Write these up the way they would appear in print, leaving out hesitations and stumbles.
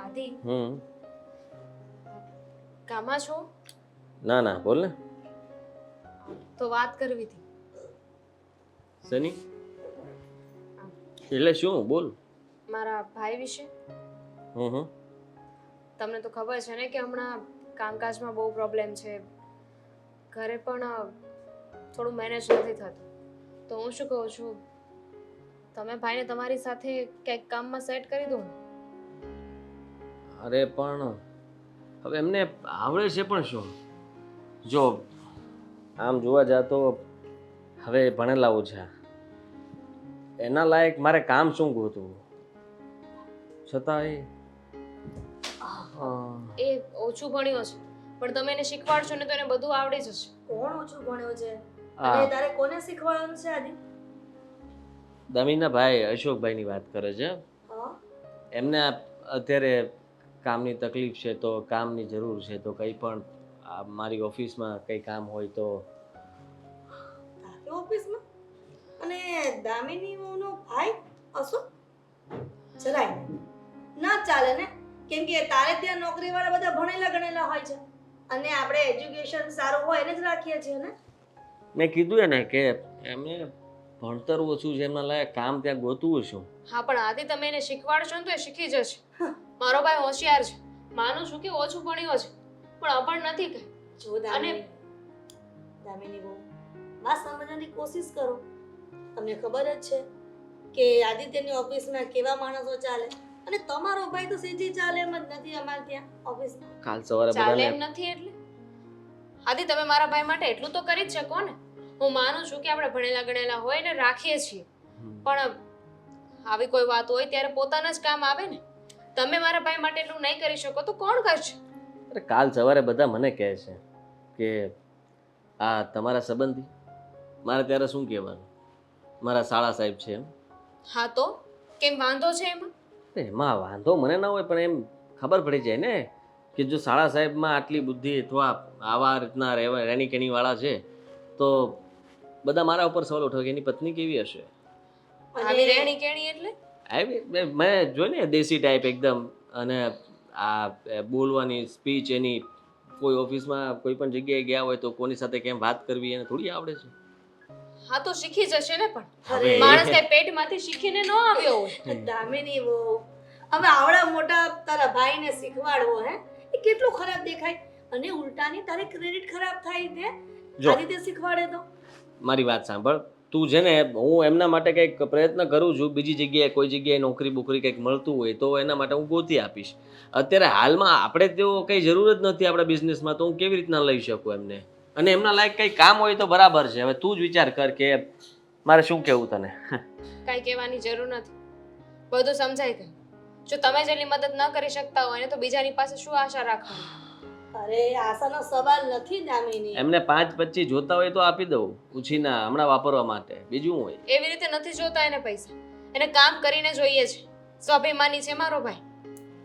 આદિ, હમ કામમાં છો? ના ના બોલ ને. તો વાત કરવી હતી. સની એટલે શું બોલ. મારા ભાઈ વિશે. હમ તમને તો ખબર છે ને કે હમણાં કામકાજમાં બહુ પ્રોબ્લેમ છે. ઘરે પણ થોડું મેનેજ નથી થતું. તો હું શું કહું છું, તમે ભાઈને તમારી સાથે ક્યાંક કામમાં સેટ કરી દો ને. અરે પણ હવે એમને આવડે છે પણ શું, જો આમ જોવા જા તો હવે ભણેલા ઓછા, એના લાયક મારે કામ શું ગોતું છતાંય એ ઓછું ભણ્યો છે પણ તમે એને શીખવાડશો ને તો એને બધું આવડી જશે. કોણ ઓછું ભણ્યો છે આ અને તારે કોને શીખવાડવાનું છે આદિ? દમીના ભાઈ અશોકભાઈની વાત કરે છે. હા, એમને અત્યારે કામની તકલીફ છે તો કામની જરૂર છે, તો કંઈ પણ મારી ઓફિસમાં કંઈ કામ હોય તો. તારી ઓફિસમાં? અને દામિનીનો ભાઈ અશોક? જરાય નહીં. ના ચાલે ને, કેમ કે તારે ત્યાં નોકરીવાળા બધા ભણેલા ગણેલા હોય છે અને આપણે એજ્યુકેશન સારું હોય એને જ રાખીએ છીએ ને. મેં કીધું ને કે એમને ભણતર ઓછું છે, એમના લાયક કામ ત્યાં ગોતવું શું. હા પણ આદિ તમે એને શીખવાડશો ને તો એ શીખી જશે. મારો ભાઈ હોશિયાર છે, માનું છું કે ઓછું ભણ્યો છે પણ અભણ નથી કઈ. જો દામિની બહુ વાત સમજવાની કોશિશ કરો. તમને ખબર જ છે કે આદિત્યની ઓફિસમાં કેવા માણસો ચાલે અને તમારો ભાઈ તો સીધી ચાલે એમ જ નથી અમારે ત્યાં ઓફિસમાં. કાલ સવારે ચાલે એમ બધાને નથી એટલે આદિ તમે મારા ભાઈ માટે એટલું તો કરી જ શકો ને. હું માનું છું કે આપણે ભણેલા ગણેલા હોય ને રાખીએ છીએ, પણ આવી કોઈ વાત હોય ત્યારે પોતાના જ કામ આવે ને. તમે મારા ભાઈ માટે એટલું નહીં કરી શકો તો કોણ કરશે? અરે કાલ સવારે બધા મને કહે છે કે આ તમારા સંબંધી, મારે ત્યારે શું કહેવાનું, મારા શાળા સાહેબ છે એમ. હા તો કેમ વાંધો છે એમાં? એમાં વાંધો મને ના હોય પણ એમ ખબર પડી જાય ને કે જો શાળા સાહેબમાં આટલી બુદ્ધિ અથવા આવા રીતના રહેણી કેણી વાળા છે તો બધા મારા ઉપર સવાલ ઉઠાવે કે એની પત્ની કેવી હશે. આવી રહેણી કેણી એટલે મેં જોઈ ને દેશી ટાઈપ એકદમ, અને આ બોલવાની સ્પીચ એની, કોઈ ઓફિસમાં કોઈ પણ જગ્યાએ ગયા હોય તો કોની સાથે કેમ વાત કરવી એને થોડી આવડે છે. હા તો શીખી જશે ને, પણ હવે માણસ કઈ પેટમાંથી શીખીને ન આવ્યો હોય. દામિની બહુ હવે આવડા મોટા તારા ભાઈને શીખવાડવો હે એ કેટલું ખરાબ દેખાય અને ઉલટાની તારે ક્રેડિટ ખરાબ થાય ને જો. આદિત્ય શીખવાડે તો. મારી વાત સાંભળ, તું છે ને, હું એમના માટે કંઈક પ્રયત્ન કરું છું, બીજી જગ્યાએ કોઈ જગ્યાએ નોકરી બોકરી કંઈક મળતું હોય તો એના માટે હું ગોતી આપીશ. અત્યારે હાલમાં આપણે તો કંઈ જરૂર જ નથી આપણા બિઝનેસમાં, તો હું કેવી રીતના લઈ શકું એમને, અને એમના લાયક કંઈ કામ હોય તો બરાબર છે. હવે તું જ વિચાર કર કે મારે શું કહેવું તને. કાંઈ કહેવાની જરૂર નથી, બધું સમજાઈ ગયું. જો તમે જ એની મદદ ન કરી શકતા હોય ને તો બીજાની પાસે શું આશા રાખવાની? અરે આશાનો સવાલ નથી દામિની. એમને 5-25 જોતા હોય તો આપી દઉં ઉછીના, હમણાં વાપરવા માટે, બીજું હોય. એવી રીતે નથી જોતા એને પૈસા, એને કામ કરીને જોઈએ છે. સ્વાભિમાની છે મારો ભાઈ.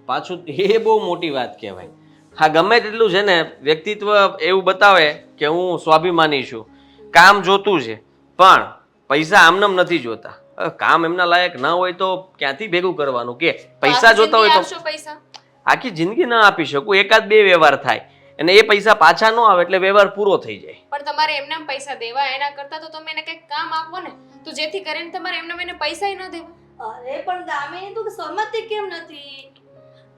પાછું એ બહુ મોટી વાત કહેવાય. હા ગમે તેટલું છે ને વ્યક્તિત્વ એવું બતાવે કે હું સ્વાભિમાની છું, કામ જોતું છે પણ પૈસા આમનામ નથી જોતા. કામ એમના લાયક ના હોય તો ક્યાંથી ભેગું કરવાનું કે પૈસા જોતા હોય તો આપશો પૈસા? આખી જિંદગી ના આપી શકું, એકાદ બે વ્યવહાર થાય અને એ પૈસા પાછા ન આવે એટલે વ્યવહાર પૂરો થઈ જાય. પણ તમારે એમનામ પૈસા દેવા એના કરતા તો તમે એને કંઈક કામ આપો ને, તો જેથી કરીને તમારે એમનામ એને પૈસા ન દેવા. અરે પણ દામિની તું સમજતી કેમ નથી?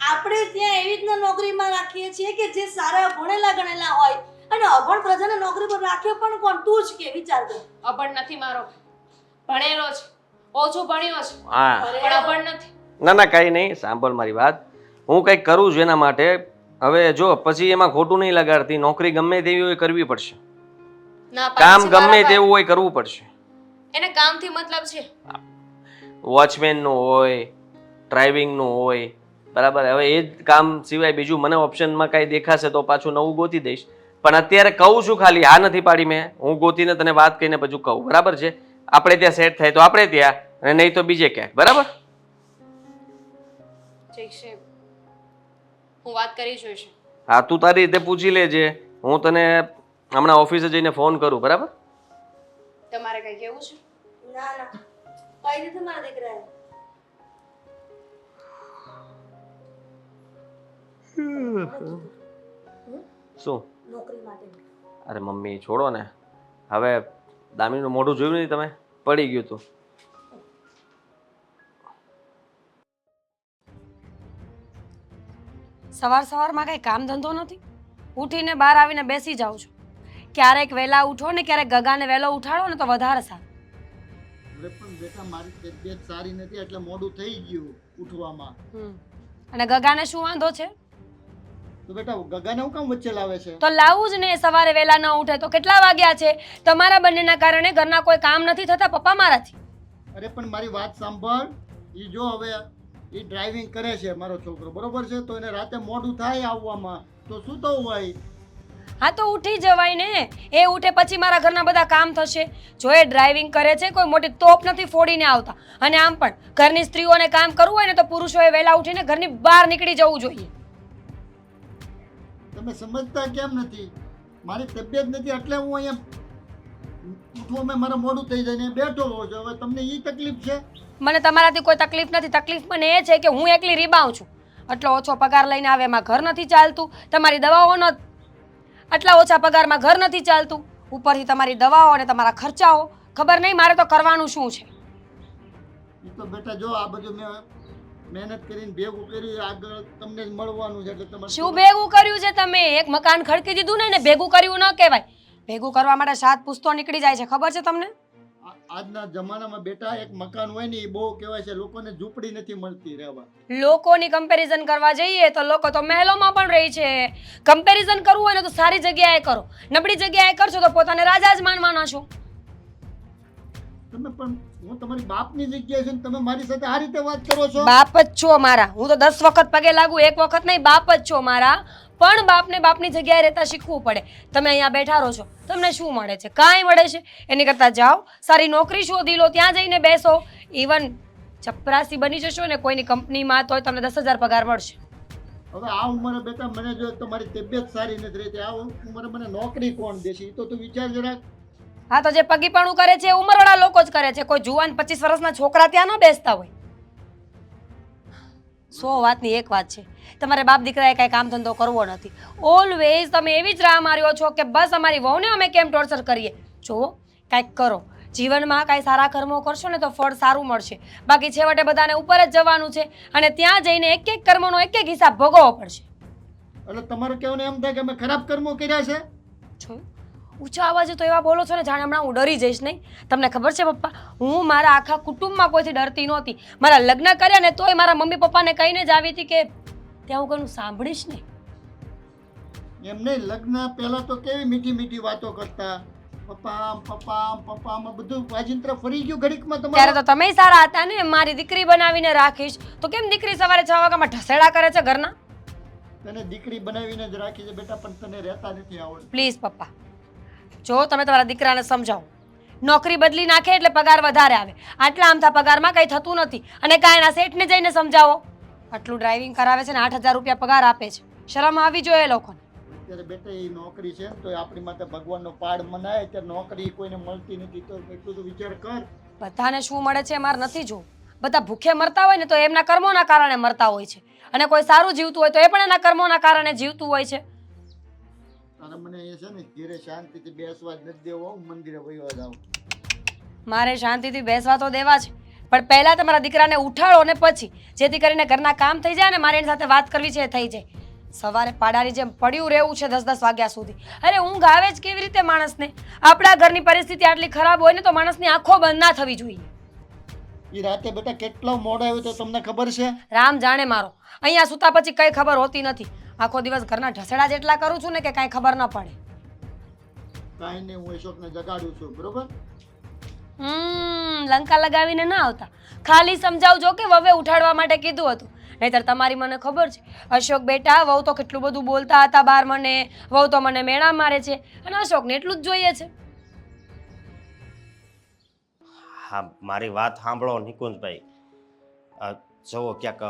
આપણે ત્યાં એવી રીતના નોકરીમાં રાખીએ છીએ કે જે સારા ભણેલા ગણેલા હોય અને અભણ પ્રજાને નોકરી પર રાખ્યો પણ કોણ? તું જ કે વિચાર કર. અભણ નથી મારો ભાઈ, ભણેલો છે, ઓછું ભણ્યો છે હા પણ અભણ નથી. ના ના કાંઈ નહીં, સાંભળ મારી વાત, હું કંઈક કરું છું એના માટે. હવે જો પછી એમાં ખોટું નહીં લગાડતી, નોકરી ગમે તેવી હોય કરવી પડશે, ના કામ પાડી છે મારા ગમે ભાઈ. તેવું હોય કરવું પડશે. એને કામથી મતલબ છે. વોચમેનનું હોય, ડ્રાઇવિંગનું હોય, બરાબર. હવે એ જ કામ સિવાય બીજું મને ઓપ્શનમાં કાંઈ દેખાશે તો પાછું નવું ગોતી દઈશ, પણ અત્યારે કહું છું ખાલી, હા નથી પાડી મેં. હું ગોતીને તને વાત કરીને પછી કહું, બરાબર છે? આપણે ત્યાં સેટ થાય તો આપણે ત્યાં, અને નહીં તો બીજે ક્યાંક, બરાબર? ઠીક છે, હું વાત કરી જોઈશ. હા તું તારી રીતે પૂછી લેજે, હું તને હમણાં ઓફિસે જઈને ફોન કરું, બરાબર? તમારે કઈ કેવું છે? ના ના કઈ દીધું મારા દીકરાએ. કીધું શું નોકરી માટે. અરે મમ્મી છોડો ને હવે દામિનીનું મોઢું જોયું નહીં તમે પડી ગયું તું સવારમાં કઈ કામ ધંધો નથી, ઉઠીને બહાર આવીને બેસી જાઉં છું. ક્યારેક વહેલા ઉઠો ને ક્યારેક ગગાને વહેલો ઉઠાડો ને તો વધારે સારું. હવે પણ બેટા મારી તબિયત સારી નથી એટલે મોડું થઈ ગયું ઉઠવામાં. અને ગગાને શું વાંધો છે? તો બેટા ગગાને હું કામ વચ્ચે લાવે છે? તો લાવું જ ને, સવારે વહેલા ન ઉઠે તો કેટલા વાગ્યા છે? તમારા બંનેના કારણે ઘરના કોઈ કામ નથી થતા, પપ્પા મારાથી. અરે પણ મારી વાત સાંભળ, ઈ જો હવે ઈ ડ્રાઇવિંગ કરે છે મારો છોકરો, બરોબર છે? તો એને રાતે મોડું થાય આવવામાં તો શું થવું હોય? હા તો ઉઠી જવાય ને, એ ઉઠે પછી મારા ઘરના બધા કામ થશે. જો એ ડ્રાઇવિંગ કરે છે, કોઈ મોટી તોપ નથી ફોડીને આવતા. અને આમ પણ ઘરની સ્ત્રીઓને કામ કરવું હોય ને તો પુરુષોએ વહેલા ઉઠીને ઘરની બહાર નીકળી જવું જોઈએ. તમે સમજતા કેમ નથી? મારી તબિયત નથી એટલે હું અહીંયા ઉઠવામાં મારા મોડું થઈ જાય ને બેઠો હોઉં છું. હવે તમને ઈ તકલીફ છે? મને તમારાથી કોઈ તકલીફ નથી. તકલીફ મને એ છે કે હું એકલી રીબાઉં છું. આટલો ઓછો પગાર લઈને આવે એમાં ઘર નથી ચાલતું. તમારી દવાઓનો આટલા ઓછા પગારમાં ઘર નથી ચાલતું. ઉપરથી તમારી દવાઓ અને તમારા ખર્ચાઓ. ખબર નહીં મારે તો કરવાનું શું છે. ઈ તો બેટા જો આ બધું મેં મહેનત કરીને ભેગું કર્યું, આગળ તમને જ મળવાનું છે એટલે તમારે શું ભેગું કર્યું છે તમે? એક મકાન ખડકી દીધું ને, ભેગું કર્યું ન કહેવાય. ભેગું કરવા માટે 7 પુસ્તો નીકળી જાય છે, ખબર છે તમને? આજના જમાનામાં બેટા એક મકાન હોય ને એ બહુ કહેવાય છે. લોકોને ઝૂંપડી નથી મળતી રહેવા. લોકોની કમ્પેરિઝન કરવા જઈએ તો લોકો તો મહેલોમાં પણ રહી છે. કમ્પેરિઝન કરવું હોય ને તો સારી જગ્યાએ કરો. નબળી જગ્યાએ કરશો તો પોતાને રાજા જ માનવાના છો. તમે પણ હું તમારી બાપની જગ્યાએ છું ને તમે મારી સાથે આ રીતે વાત કરો છો? બાપ જ છો મારા. હું તો 10 વખત પગે લાગુ, એક વખત નહીં, બાપ જ છો મારા. પણ બાપને બાપની જગ્યાએ રહેતા શીખવું પડે. તમે અહીંયા બેઠા રહો છો, તમને શું મળે છે? કાંઈ મળે છે? એની કરતાં જાઓ, સારી નોકરી શોધી લો, ત્યાં જઈને બેસો. ઇવન ચપરાસી બની જશો ને કોઈની કંપનીમાં તોય તમને 10,000 પગાર મળશે. હવે આ ઉંમરે બેટા મને જો તમારી તબિયત સારી નથી રહેતી, આ ઉંમરે મને નોકરી કોણ દેશે? ઈ તો તું વિચાર જરાક. હા તો જે પગીપણું કરે છે એ ઉંમરવાળા લોકો જ કરે છે. કોઈ જુવાન 25 વર્ષના છોકરા ત્યાં ન બેસતા હોય. 100 વાતની એક વાત છે, તમારે બાપ દીકરાએ કાંઈ કામ ધંધો કરવો નથી. ઓલવેઝ તમે એવી જ રાહ માર્યો છો કે બસ અમારી વહુને અમે કેમ ટોર્ચર કરીએ. જુઓ, કાંઈક કરો. જીવનમાં કાંઈ સારા કર્મો કરશો ને તો ફળ સારું મળશે. બાકી છેવટે બધાને ઉપર જ જવાનું છે અને ત્યાં જઈને એક એક કર્મનો એક એક હિસાબ ભોગવવો પડશે. એટલે તમારું કહેવાનું એમ થાય કે અમે ખરાબ કર્મો કર્યા છે? જોયું? ઊંચા અવાજે તો એવા બોલો છો ને જાણે હમણાં હું ડરી જઈશ. નહીં, તમને ખબર છે પપ્પા, હું મારા આખા કુટુંબમાં કોઈથી ડરતી નહોતી. મારા લગ્ન કર્યા ને તોય મારા મમ્મી પપ્પાને કહીને જ આવી હતી કે ત્યાં હું કોઈનું સાંભળીશ નહીં. એમ નહીં, લગ્ન પહેલા તો કેવી મીઠી મીઠી વાતો કરતા, પપ્પા આમ પપ્પા આમ પપ્પા આમ, બધું વાજિંત્ર ફરી ગયું ઘડીકમાં ત્યારે તમારે. તો તમે સારા હતા ને. મારી દીકરી બનાવીને રાખીશ તો કેમ દીકરી સવારે 6 વાગ્યામાં ઢસેડા કરે છે ઘરના? તને દીકરી બનાવીને જ રાખી છે બેટા, પણ તને રહેતા નથી આવડતું. પ્લીઝ પપ્પા, જો તમે તમારા દીકરાને સમજાવો. નોકરી બદલી નાખે એટલે પગાર વધારે આવે. આટલા આમથા પગારમાં કંઈ થતું નથી. અને કાંઈ એના શેઠને જઈને સમજાવો. આટલું ડ્રાઇવિંગ કરાવે છે ને 8,000 રૂપિયા પગાર આપે છે. શરમ આવી જોઈએ લોકોને. અત્યારે બેટા એ નોકરી છે ને તો આપણી માટે ભગવાનનો પાડ મનાય. અત્યારે નોકરી કોઈને મળતી નથી તો એટલું તો વિચાર કર. બધાને શું મળે છે મારે નથી જોવું. બધા ભૂખે મરતા હોય ને તો એમના કર્મોના કારણે મરતા હોય છે. અને કોઈ સારું જીવતું હોય તો એ પણ એના કર્મોના કારણે જીવતું હોય છે. તારે મને એ છે ને ઘેરે શાંતિથી બેસવા જ નથી દેવો, હું મંદિરે વહીવા જાઉં. મારે શાંતિથી બેસવા તો દેવા છે, પણ પહેલાં તમારા દીકરાને ઉઠાડો ને પછી, જેથી કરીને ઘરના કામ થઈ જાય ને મારે એની સાથે વાત કરવી છે એ થઈ જાય. સવારે પાડાની જેમ પડ્યું રહેવું છે 10-10 વાગ્યા સુધી. અરે ઊંઘ આવે જ કેવી રીતે માણસને? આપણા ઘરની પરિસ્થિતિ આટલી ખરાબ હોય ને તો માણસની આંખો બંધ ના થવી જોઈએ. એ રાતે બેટા કેટલો મોડો આવ્યો તો તમને ખબર છે? રામ જાણે મારો. અહીંયા સૂતા પછી કંઈ ખબર હોતી નથી. આખો દિવસ ઘરના ઢસેડા જેટલા કરું છું ને કે કાંઈ ખબર ન પડે. કાંઈ નહીં, હું અશોકને જગાડું છું, બરોબર? લંકા લગાવીને ના આવતા. ખાલી સમજાવજો કે વવે ઉઠાડવા માટે કીધું હતું. નહીતર તમારી મને ખબર છે, અશોક બેટા વહુ તો કેટલું બધું બોલતા હતા બહાર મને. વહુ તો મને મેણા મારે છે અને અશોકને એટલું જ જોઈએ છે. હા, મારી વાત સાંભળો નિકુંજભાઈ. જુઓ, ક્યાંક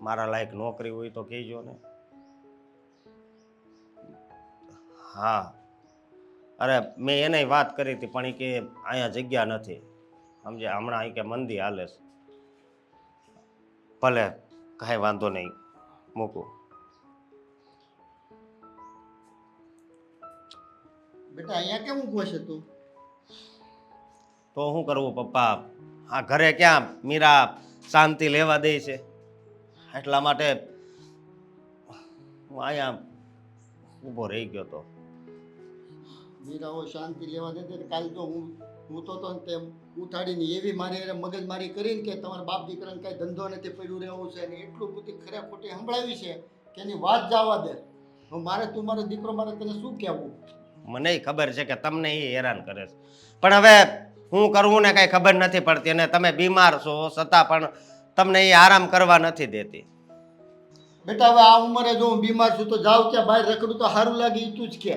મારા લાયક નોકરી હોય તો કહેજો ને. હા, અરે મેં એને વાત કરી હતી પણ એ કે અહીંયા જગ્યા નથી. સમજે, હમણાં એ કે મંદી હાલે છે. ભલે, કાંઈ વાંધો નહીં, મૂકું. બેટા અહીંયા કેમ ઊભો છે તું? તો શું કરવું પપ્પા, આ ઘરે ક્યાં મીરા શાંતિ લેવા દે છે, એટલા માટે હું અહીંયા ઊભો રહી ગયો તો. મીરાઓ શાંતિ લેવા દે તો કાલ તો હું તો તેમ ઉઠાડીને એવી મારી હારે મગજમારી કરીને કે તમારા બાપ દીકરાને કાંઈ ધંધો નથી પડ્યું રહેવું છે અને એટલું બધી ખરા ખોટી સંભળાવી છે કે એની વાત જવા દે. હવે મારે તું મારો દીકરો મારે તને શું કહેવું? મને ખબર છે કે તમને એ હેરાન કરે છે, પણ હવે હું કરવું ને કાંઈ ખબર નથી પડતી, અને તમે બીમાર છો છતાં પણ તમને એ આરામ કરવા નથી દેતી. બેટા હવે આ ઉંમરે જો હું બીમાર છું તો જાઉં ત્યાં બહાર રખડું તો સારું લાગે એ તું જ કે.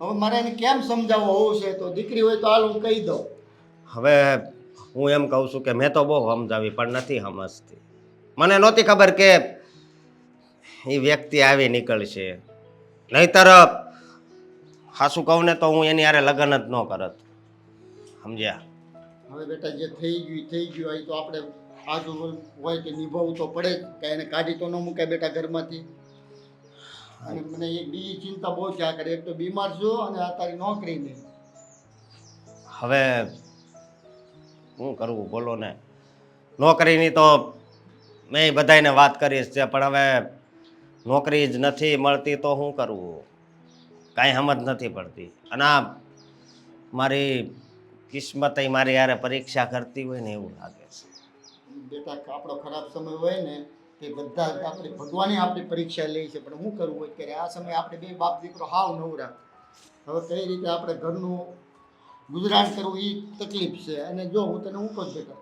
હવે મારે એને કેમ સમજાવવો હોવું છે? તો દીકરી હોય તો હાલ હું કહી દઉં. હવે હું એમ કહું છું કે મેં તો બહુ સમજાવી પણ નથી સમજતી. મને નહોતી ખબર કે એ વ્યક્તિ આવી નીકળશે, નહીતર હાસું કહું ને તો હું એની હારે લગ્ન જ ન કરત. સમજ્યા? હવે બેટા જે થઈ ગયું એ તો આપણે આજુ હોય કે નિભાવવું તો પડે જ, કે એને કાઢી તો ન મુકાય બેટા ઘરમાંથી. અને મને એક બીજી ચિંતા બહુ થયા કરે, એક તો બીમાર છું અને આ તારી નોકરી નહીં. હવે શું કરવું બોલો ને? નોકરીની તો મેં બધાને વાત કરી છે, પણ હવે નોકરી જ નથી મળતી તો શું કરવું, કાંઈ સમજ નથી પડતી. અને આ મારી કિસ્મત મારી યારે પરીક્ષા કરતી હોય ને એવું લાગે છે. બેટા આપણો ખરાબ સમય હોય ને તે બધા આપણે ભગવાને આપણી પરીક્ષા લે છે, પણ શું કરવું અત્યારે આ સમયે આપણે બે બાપ દીકરો હાવ નવરા. હવે કઈ રીતે આપણે ઘરનું ગુજરાન કરવું એ તકલીફ છે. અને જો હું તને શું કહું બેટા,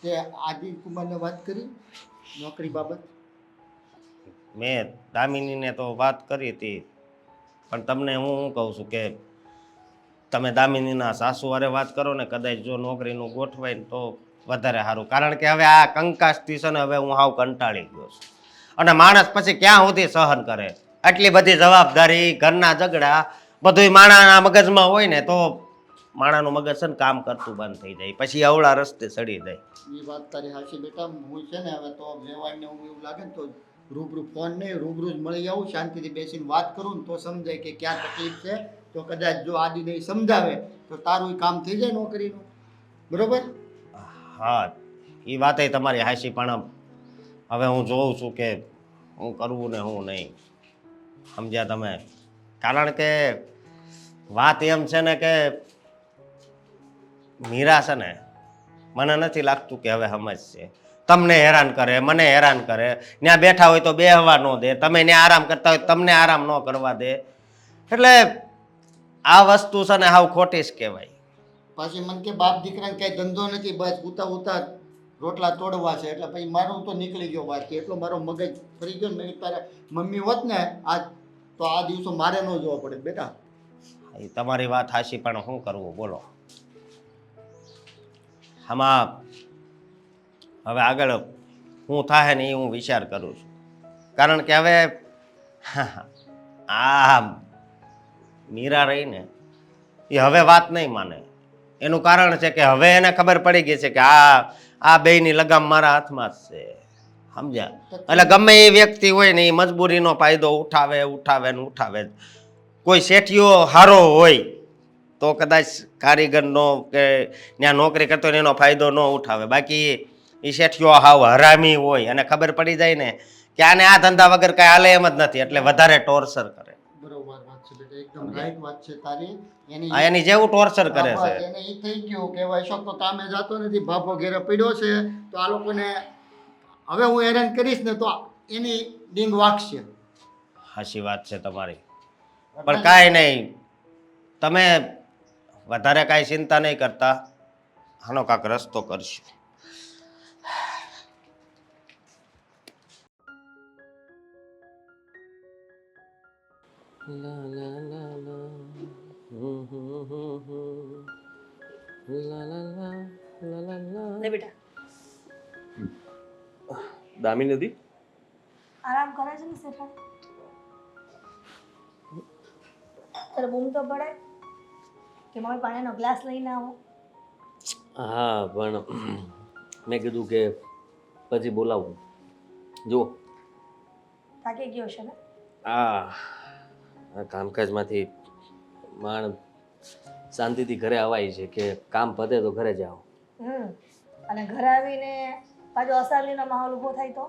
તે આદિ કુમારને વાત કરી નોકરી બાબત? મેં દામિનીને તો વાત કરી હતી, પણ તમને હું શું કહું છું કે તમે દામિનીના સાસુ હારે વાત કરો ને, કદાચ જો નોકરીનું ગોઠવાય ને તો વધારે સારું. કારણ કે હવે આ કંકાસથી છે ને હવે હું હાવ કંટાળી ગયો છું, અને માણસ પછી ક્યાં સુધી સહન કરે? આટલી બધી જવાબદારી, ઘરના ઝઘડા, બધુંય માણાના મગજમાં હોય ને તો માણાનું મગજ છે ને કામ કરતું બંધ થઈ જાય, પછી અવળા રસ્તે ચડી જાય. એ વાત તારી હાચી બેટા. હું છે ને હવે તો રહેવાયને હું એવું લાગે ને તો રૂબરૂ ફોન નહીં, રૂબરૂ જ મળી આવું, શાંતિથી બેસીને વાત કરું ને તો સમજાય કે ક્યાં તકલીફ છે. તો કદાચ જો આદિને સમજાવે તો તારું કામ થઈ જાય નોકરીનું. બરોબર? હા, એ વાતે તમારી હાચી, પણ હવે હું જોઉં છું કે હું કરવું ને હું નહીં. સમજ્યા તમે? કારણ કે વાત એમ છે ને કે મીરા છે ને મને નથી લાગતું કે હવે સમજશે. તમને હેરાન કરે, મને હેરાન કરે, ત્યાં બેઠા હોય તો બેહવા ન દે, તમે ત્યાં આરામ કરતા હોય તમને આરામ ન કરવા દે. એટલે આ વસ્તુ છે ને હાવ ખોટી જ કહેવાય. પાછી મને કે બાપ દીકરાને કઈ ધંધો નથી, બસ ઉતા રોટલા તોડવા છે. એટલે પછી મારું તો નીકળી ગયો વાત, એટલો મારો મગજ ફરી ગયો. મેં તારા મમ્મી હોત ને આજ તો આ દિવસો મારે ન જોવા પડે બેટા. એ તમારી વાત હાચી, પણ શું કરવું બોલો? આમાં હવે આગળ શું થાય ને એ હું વિચાર કરું છું. કારણ કે હવે આ મીરા રહી ને એ હવે વાત નહીં માને. એનું કારણ છે કે હવે એને ખબર પડી ગઈ છે કે આ બેયની લગામ મારા હાથમાં જ છે. સમજ્યા? એટલે ગમે એ વ્યક્તિ હોય ને એ મજબૂરીનો ફાયદો ઉઠાવે ને ઉઠાવે. કોઈ શેઠિયો હારો હોય તો કદાચ કારીગરનો કે ત્યાં નોકરી કરતો હોય એનો ફાયદો ન ઉઠાવે. બાકી એ શેઠિયો હાવ હરામી હોય અને ખબર પડી જાય ને કે આને આ ધંધા વગર કાંઈ હાલે એમ જ નથી, એટલે વધારે ટોર્ચર કરે. બરોબર વાત છે બેટા, એકદમ રાઈટ વાત છે તારી. એની જેવું ટોર્ચર કરે છે. એને એ થઈ ગયું કે અશોક તો કામે જતો નથી, બાપો ઘેરે પડ્યો છે, તો આ લોકોને હવે હું હેરાન કરીશ ને તો એની ડીંગ વાગશે. હાચી વાત છે તમારી, પણ કાંઈ નહીં, તમે વધારે કાંઈ ચિંતા નહીં કરતા, આનો કાંક રસ્તો કરશું. લે બેટા દામિની હતી? આરામ કરે છે ને શેઠાણી? તારે બૂમ તો પડાય કે મમ્મી પાણીનો ગ્લાસ લઈને આવો. હા, પણ મેં કીધું કે પછી બોલાવું. જુઓ, થાકી ગયો છે ને? આ કામકાજમાંથી માણ શાંતિથી ઘરે અવાય છે કે કામ પતે તો ઘરે જાઓ. અને ઘરે આવીને પાછો અશાંતિનો માહોલ ઊભો થાય તો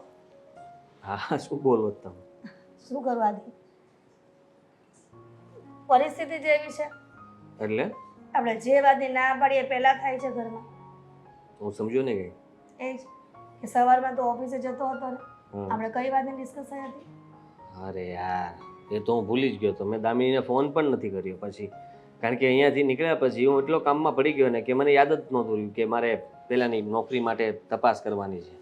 હા શું બોલો તમે? શું કરવું આદિ? પરિસ્થિતિ જેવી છે, એટલે આપણે જે વાતની ના પાડીએ પહેલા થાય છે ઘરમાં. હું સમજ્યો ને કઈ. એ જ કે સવારમાં તો ઓફિસે જતો હતો ને, હમ. આપણે કઈ વાતની ડિસ્કસ થઈ હતી? અરે યાર એ તો હું ભૂલી જ ગયો તો. મેં દામિનીને ફોન પણ નથી કર્યો પછી, કારણ કે અહીંયાથી નીકળ્યા પછી હું એટલો કામમાં પડી ગયો ને કે મને યાદ જ નહોતું રહ્યું કે મારે પેલાની નોકરી માટે તપાસ કરવાની છે.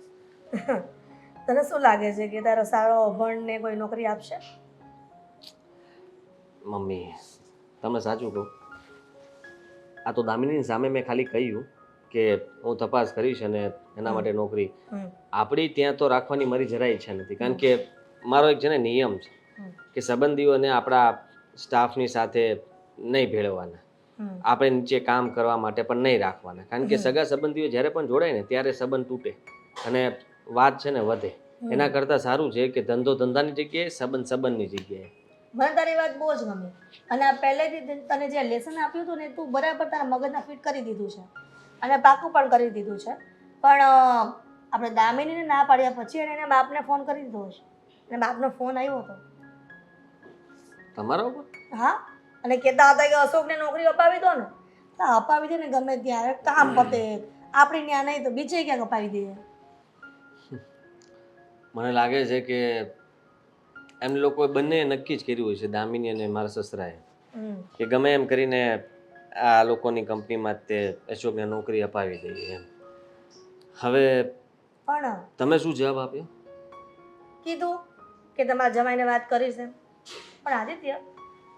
તને શું લાગે છે કે તારો સારો અભણને કોઈ નોકરી આપશે? મમ્મી તમને સાચું કહું, આ તો દામિનીની સામે મેં ખાલી કહ્યું કે હું તપાસ કરીશ અને એના માટે નોકરી આપણી ત્યાં તો રાખવાની મારી જરાય ઈચ્છા નથી. કારણ કે મારો એક છે ને નિયમ છે કે સંબંધીઓને આપણા સ્ટાફની સાથે નહીં ભેળવવાના, આપણે નીચે કામ કરવા માટે પણ નહીં રાખવાના. કારણ કે સગા સંબંધીઓ જ્યારે પણ જોડાય ને ત્યારે સંબંધ તૂટે અને વાત છે ને વધે. એના કરતાં સારું છે કે ધંધો ધંધાની જગ્યાએ, સંબંધ સંબંધની જગ્યાએ. મને તારી વાત બહુ જ ગમી. અને આ પહેલેથી તને જે લેસન આપ્યું હતું ને તું બરાબર તારા મગજના ફિટ કરી દીધું છે અને પાકું પણ કરી દીધું છે. પણ આપણે દામિનીને ના પાડ્યા પછી એને એના બાપને ફોન કરી દીધો હશે. અને બાપનો ફોન આવ્યો હતો. તમારા ઉપર? હા, અને કહેતા હતા કે અશોકને નોકરી અપાવી દો ને. તો અપાવી દે ને ગમે ત્યારે, કામ પતે. આપણી ત્યાં નહીં તો બીજે ક્યાંક અપાવી દઈએ. મને લાગે છે કે એમ લોકો બંને નક્કી જ કર્યું હોય છે, દામિની અને મારા સસરાએ, કે ગમે એમ કરીને આ લોકોની કંપનીમાં તે અશોકને નોકરી અપાવી દઈએ એમ. હવે પણ તમે શું જવાબ આપ્યો? કીધું કે તમારા જમાઈને વાત કરીશ એમ. પણ આદિત્ય,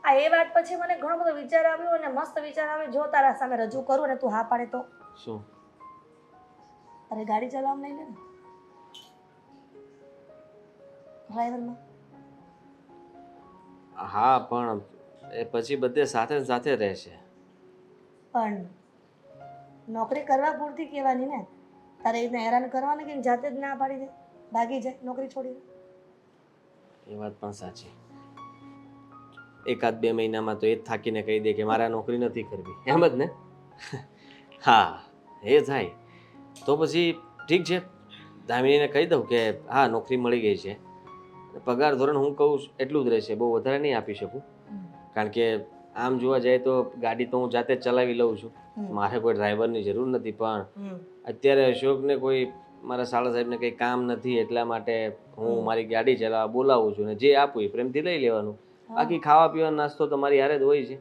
આ એ વાત પછી મને ઘણો બધો વિચાર આવ્યો અને મસ્ત વિચાર આવ્યો. જો તારા સામે રજૂ કરું અને તું હા પાડે તો? શું? અરે ગાડી ચલાવવા નહીં લે ને ડ્રાઈવરમાં. હા પણ એ પછી બધે સાથે ને સાથે રહેશે. પણ નોકરી કરવા પૂરતી કહેવાની ને. તારે એને હેરાન કરવાને કે જાતે જ ના પાડી દે, ભાગી જાય નોકરી છોડીને. એ વાત પણ સાચી. 1-2 મહિનામાં તો એ જ થાકીને કહી દે કે મારે આ નોકરી નથી કરવી, એમ જ ને? હા એ થાય તો પછી ઠીક છે, દામિનીને કહી દઉં કે હા નોકરી મળી ગઈ છે, પગાર ધોરણ હું કહું એટલું જ રહેશે, બહુ વધારે નહીં આપી શકું. કારણ કે આમ જોવા જાય તો ગાડી તો હું જાતે જ ચલાવી લઉં છું, મારે કોઈ ડ્રાઈવરની જરૂર નથી. પણ અત્યારે અશોકને કોઈ મારા સાળા સાહેબને કંઈ કામ નથી એટલા માટે હું મારી ગાડી ચલાવવા બોલાવું છું ને જે આપું એ પ્રેમથી લઈ લેવાનું. બાકી ખાવા પીવાનો નાસ્તો તો મારી હારે જ હોય છે.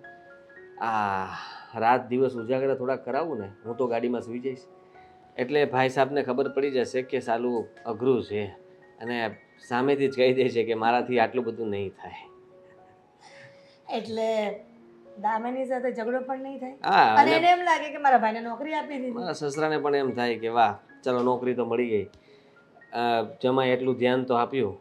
આ રાત દિવસ ઉજાગરા થોડાક કરાવું ને, હું તો ગાડીમાં સૂઈ જઈશ. એટલે ભાઈ સાહેબને ખબર પડી જશે કે સાલું અઘરું છે અને સામેથી જ કહી દે છે કે મારાથી આટલું બધું નહીં થાય. એટલે દામિની સાથે ઝઘડો પણ નહીં થાય હા, અને એને એમ લાગે કે મારા ભાઈને નોકરી આપી દીધી. મારા સસરાને પણ એમ થાય કે વાહ ચલો નોકરી તો મળી ગઈ, જમાઈ એટલું ધ્યાન તો આપ્યું,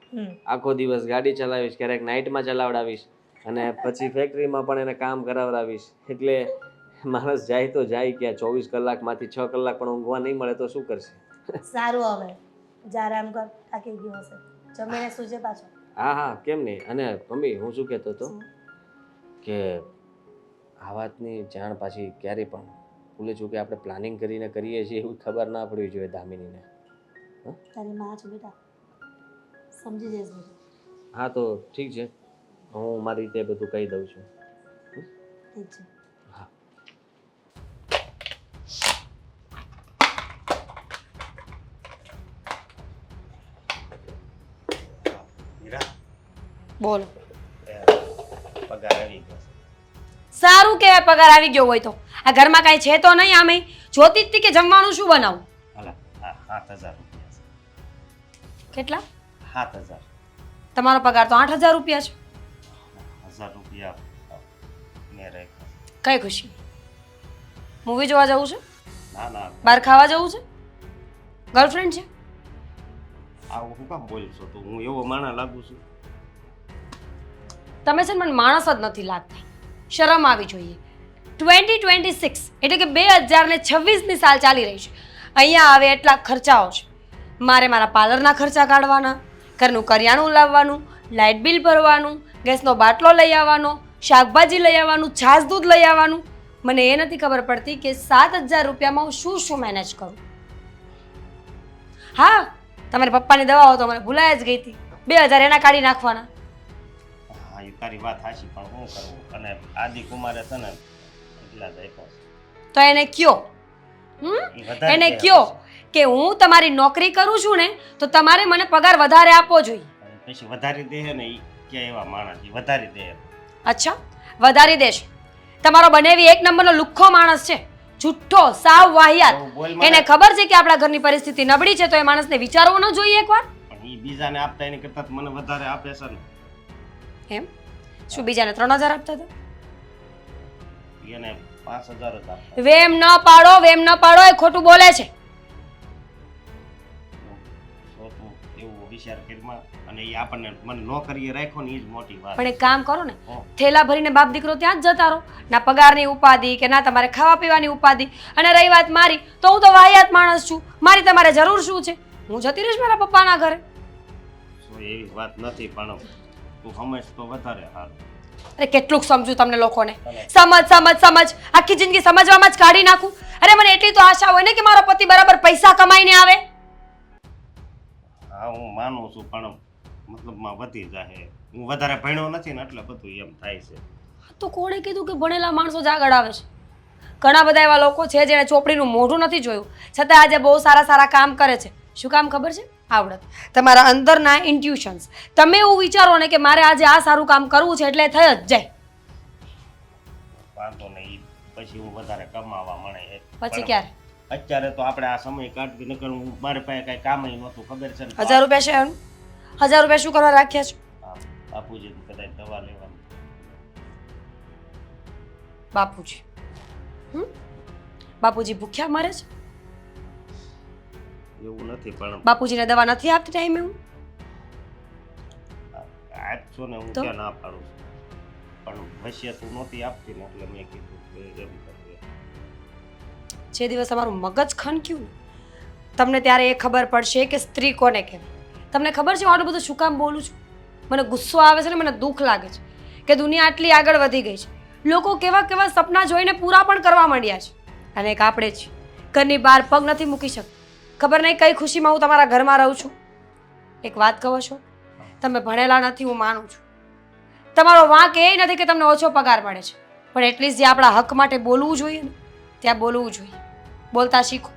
આખો દિવસ ગાડી ચલાવીશ, ક્યારેક નાઇટમાં ચલાવડાવીશ અને પછી ફેક્ટરીમાં પણ એને કામ કરાવડાવીશ. એટલે માણસ જાય તો જાય ક્યાં, 24 કલાકમાંથી 6 કલાક પણ ઊંઘવા નહીં મળે તો શું કરશે? સારું, હવે જા આરામ કર, થાકી ગયો હશે, જમીને સૂજે પાછો. હા હા કેમ નહીં. અને મમ્મી હું શું કહેતો હતો કે આ વાતની જાણ પાછી ક્યારે પણ ભૂલે છું કે આપણે પ્લાનિંગ કરીને કરીએ છીએ એવું ખબર ના પડવી જોઈએ દામિનીને. તારી માં છે બેટા, સમજી જઈશ બધું. હા તો ઠીક છે, હું મારી રીતે બધું કહી દઉં છું. ઠીક છે. હા બોલો. પગાર આવી ગયો. સારું કહેવાય પગાર આવી ગયો હોય તો. આ ઘરમાં કાંઈ છે તો નહીં, આમે જોતી જ હતી કે જમવાનું શું બનાવું. અલા, 7,000 રૂપિયા છે. કેટલા? 7,000. તમારો પગાર તો 8,000 રૂપિયા છે. 1,000 રૂપિયા મેં રાખ્યા. કઈ ખુશી? મૂવી જોવા જવું છે? ના ના, બહાર ખાવા જવું છે? ગર્લફ્રેન્ડ છે? આવું હું કામ બોલું છું? તો હું એવો માણસ લાગુ છું? તમે છે ને મને માણસ જ નથી લાગતા. શરમ આવી જોઈએ. 2026 એટલે કે 2026ની સાલ ચાલી રહી છે. અહીંયા આવે એટલા ખર્ચાઓ છે. મારે મારા પાર્લરના ખર્ચા કાઢવાના, ઘરનું કરિયાણું લાવવાનું, લાઇટ બિલ ભરવાનું, ગેસનો બાટલો લઈ આવવાનો, શાકભાજી લઈ આવવાનું, છાશ દૂધ લઈ આવવાનું. મને એ નથી ખબર પડતી કે 7,000 રૂપિયામાં હું શું શું મેનેજ કરું. હા, તમારા પપ્પાની દવાઓ તો મને ભૂલાઈ જ ગઈ હતી. 2,000 એના કાઢી નાખવાના. હા એ તારી વાત સાચી, પણ શું કરવું? અને આદિકુમારે છે ને એટલા જ આપ્યા છે. તો એને કયો ઈ વધારે એને દે કયો કે હું તમારી નોકરી કરું છું ને તો તમારે મને પગાર વધારે આપવો જોઈએ. અને પછી વધારી દે છે ને એ ક્યાં એવા માણસ ઈ વધારી દે. અચ્છા, વધારી દેશે. તમારો બનેવી એક નંબરનો લુખ્ખો માણસ છે, જુઠ્ઠો, સાવ વાહિયાત. એવું બોલ મને. એને ખબર છે કે આપણા ઘરની પરિસ્થિતિ નબળી છે, તો એ માણસને વિચારવું ન જોઈએ એકવાર? પણ ઈ બીજાને આપતા એની કરતા તો મને વધારે આપે છે ને. એમ શું બીજાને 3,000 આપતા હતા? એને 5,000 જ આપતા. વેમ ન પાડો, વેમ ન પાડો, એ ખોટું બોલે છે. તો તું એવું વિચાર કરીમાં અને ઈ આપણને મને નોકરીએ રાખ્યો ને ઈ જ મોટી વાત. પણ એક કામ કરો ને, હો. થેલા ભરીને બાપ દીકરો ત્યાં જ જતા રહો. ના પગારની ઉપાધિ કે ના તમારે ખાવા પીવાની ઉપાધિ. અને રહી વાત મારી, તો હું તો વાહિયાત માણસ છું, મારી તમારે જરૂર શું છે? હું જતી રહીશ મારા પપ્પાના ઘરે. તો એવી વાત નથી, પણ તું સમજ તો વધારે સારું. અરે કેટલુંક સમજુ તમને લોકોને. સમજ આખી જિંદગી સમજવામાં જ કાઢી નાખું. અરે મને એટલી તો આશા હોય ને કે મારો પતિ બરાબર પૈસા કમાઈને આવે. હા હું માનું છું, પણ મતલબમાં વધી જાય. હું વધારે ભણ્યો નથી ને એટલે બધું એમ થાય છે. તો કોણે કીધું કે ભણેલા માણસો જ આગળ આવે છે? ઘણા બધા એવા લોકો છે જેણે ચોપડીનું મોઢું નથી જોયું, છતાં આજે બહુ સારા સારા કામ કરે છે. શું કામ ખબર છે? આવડત. તમારા અંદરના ઇન્ટ્યુશન્સ. તમે એવું વિચારો ને કે મારે આજે આ સારું કામ કરવું છે એટલે થઈ જ જાય. વાંધો નહીં, પછી હું વધારે કમાવા મળે. પછી ક્યારે? અત્યારે તો આપણે આ સમય કાઢવી નકર હું મારી પાસે કઈ કામ નહોતું, ખબર છે ને. 1,000 રૂપિયા છે એનું? 1,000 રૂપિયા શું કરવા રાખ્યા છે? હા, બાપુજી કદાચ દવા લેવાની. બાપુજી બાપુજી ભૂખ્યા મરે છે? એવું નથી, પણ બાપુજીને દવા નથી આપતી ટાઈમે હું? આપશો ને હું તો? ક્યાં ના પાડું છું, પણ વસિયત તું નહોતી આપતી ને એટલે મેં કીધું કે એમ કરજે. જે દિવસ તમારું મગજ ખનક્યું ને તમને ત્યારે એ ખબર પડશે કે સ્ત્રી કોને કહેવાય. તમને ખબર છે હું આટલું બધું શું કામ બોલું છું? મને ગુસ્સો આવે છે ને મને દુઃખ લાગે છે કે દુનિયા આટલી આગળ વધી ગઈ છે. લોકો કેવા કેવા સપના જોઈને પૂરા પણ કરવા માંડ્યા છે. અને એક આપણે જ ઘરની બહાર પગ નથી મૂકી શકતા. ખબર નહીં કઈ ખુશીમાં હું તમારા ઘરમાં રહું છું. એક વાત કહો છો, તમે ભણેલા નથી હું માનું છું. તમારો વાંક એ નથી કે તમને ઓછો પગાર મળે છે, પણ એટલીસ્ટ જે આપણા હક માટે બોલવું જોઈએ ને ત્યાં બોલવું જોઈએ. બોલતા શીખો.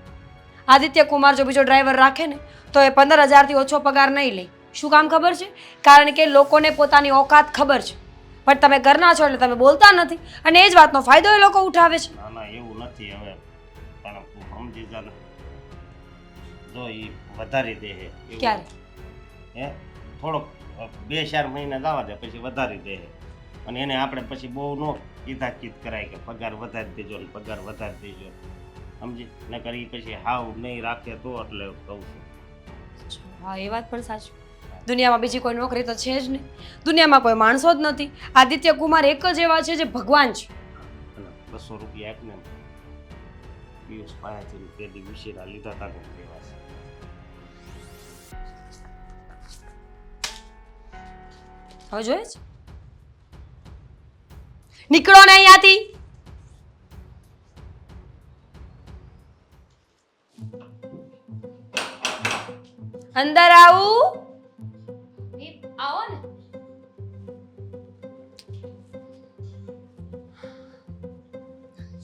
આદિત્ય કુમાર જો બીજો ડ્રાઈવર રાખે ને તો એ 15,000થી ઓછો પગાર નહીં લે. શું કામ ખબર છે? કારણ કે લોકોને પોતાની ઓકાત ખબર છે, પણ તમે ઘરના છો એટલે તમે બોલતા નથી અને એ જ વાતનો ફાયદો એ લોકો ઉઠાવે છે. ના ના એવું નથી હવે, પણ તું સમજી જા ને. જો એ વધારી દે છે. એવું. ક્યારે? હે થોડોક 2-4 મહિના જવા દે પછી વધારી દે છે. અને એને આપણે પછી બહુ નો કીધાકીધ કરાય કે પગાર વધારી દેજો ને પગાર વધારી દેજો, સમજી? નકર ઈ પછી હાવ નહીં રાખે તો એટલે કહું છું. હા એ વાત પણ સાચી. દુનિયામાં બીજી કોઈ નોકરી તો છે જ નહીં. દુનિયામાં કોઈ માણસો જ નથી. આદિત્ય કુમાર એક જ એવા છે જે ભગવાન છે. અને 200 રૂપિયા આપને પિયુષ પાસેથી પેલી ઉશીરા લીધા હતા ને લેવા છે. હવે જોઈએ છે? નીકળો ને અહીંયાથી. અંદર આવું. આવો ને.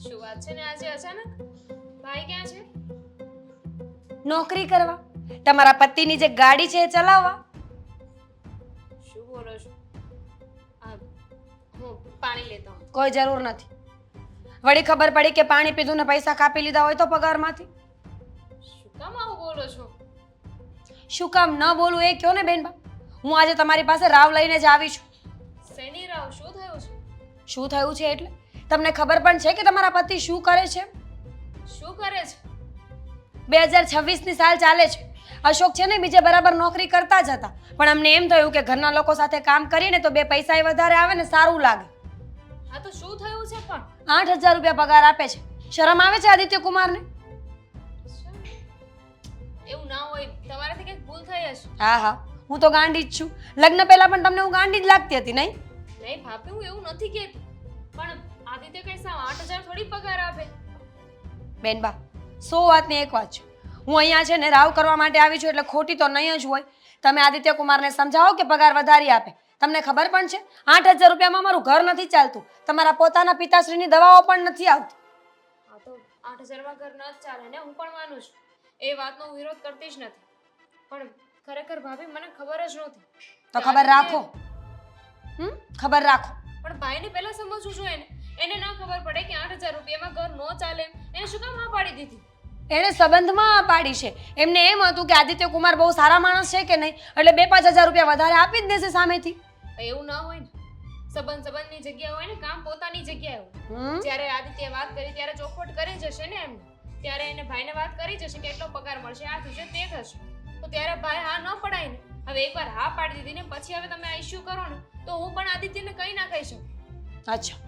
શું વાત છે ને આજે અચાનક? ભાઈ ક્યાં છે? નોકરી કરવા. તમારા પતિની જે ગાડી છે એ ચલાવવા. શું બોલો છો? હું પાણી લેતા હું. કોઈ જરૂર નથી. વળી ખબર પડી કે પાણી પીધું ને પૈસા કાપી લીધા હોય તો પગારમાંથી. શું કામ આવું બોલો છો? શું કામ ન બોલું એ કયો ને બેનબા. હું આજે તમારી પાસે રાવ લઈને જ આવી છું. શેની રાવ? શું થયું છે? શું થયું છે એટલે તમને ખબર પણ છે કે તમારા પતિ શું કરે છે? શું કરે છે? 2026ની સાલ ચાલે છે. અશોક છે ને બીજે બરાબર નોકરી કરતા જ હતા, પણ અમને એમ થયું કે ઘરના લોકો સાથે કામ કરીને તો 2 પૈસા વધારે આવે ને સારું લાગે. હા તો શું થયું છે પણ? 8,000 રૂપિયા પગાર આપે છે. શરમ આવે છે આદિત્ય કુમારને? એવું ના હોય, તમારાથી કંઈક ભૂલ થઈ હશે. હા હું તો ગાંડી જ છું. લગ્ન પહેલા પણ તમને હું ગાંડી જ લાગતી હતી નહીં? નહીં ભાભી, હું એવું નથી કહેતી, પણ આ આદિત્ય કઈ સાવ 8,000 થોડી પગાર આપે. બેનબા 100 વાતની એક વાત છે. હું અહીંયા છે ને રાવ કરવા માટે આવી છું એટલે ખોટી તો નહીં જ હોય. તમે આદિત્ય કુમારને સમજાવો કે પગાર વધારી આપે. તમને ખબર પણ છે 8,000 રૂપિયામાં મારું ઘર નથી ચાલતું. તમારા પોતાના પિતાશ્રીની દવાઓ પણ નથી આવતી. આ તો 8,000 માં ઘર ન જ ચાલે ને, હું પણ માનું છું. એ વાતનો હું વિરોધ કરતી જ નથી. પણ ખરેખર ભાભી મને ખબર જ નહોતી. તો ખબર રાખો. ખબર રાખો. પણ ભાઈને પહેલા સમજવું જોઈએ ને. એને ન ખબર પડે કે 8,000 રૂપિયામાં ઘર ન ચાલે એમ. એને શું કામ હા પાડી દીધી? એણે સંબંધમાં પાડી છે. એમને એમ હતું કે આદિત્ય કુમાર બહુ સારા માણસ છે કે નહીં, એટલે 2-5 હજાર રૂપિયા વધારે આપી જ દેશે સામેથી. એવું ના હોય ને. સંબંધની જગ્યા હોય ને, કામ પોતાની જગ્યાએ હોય. જ્યારે આદિત્ય વાત કરી ત્યારે ચોખવટ કરી જશે ને એમને. ત્યારે એને ભાઈને વાત કરી જશે કે એટલો પગાર મળશે, આ થશે તે થશે. તો ત્યારે ભાઈ હા ન પડાય ને. હવે એકવાર હા પાડી દીધી ને પછી હવે તમે આ ઇશ્યુ કરો ને તો હું પણ આદિત્યને કંઈ ના કહી શકું. અચ્છા,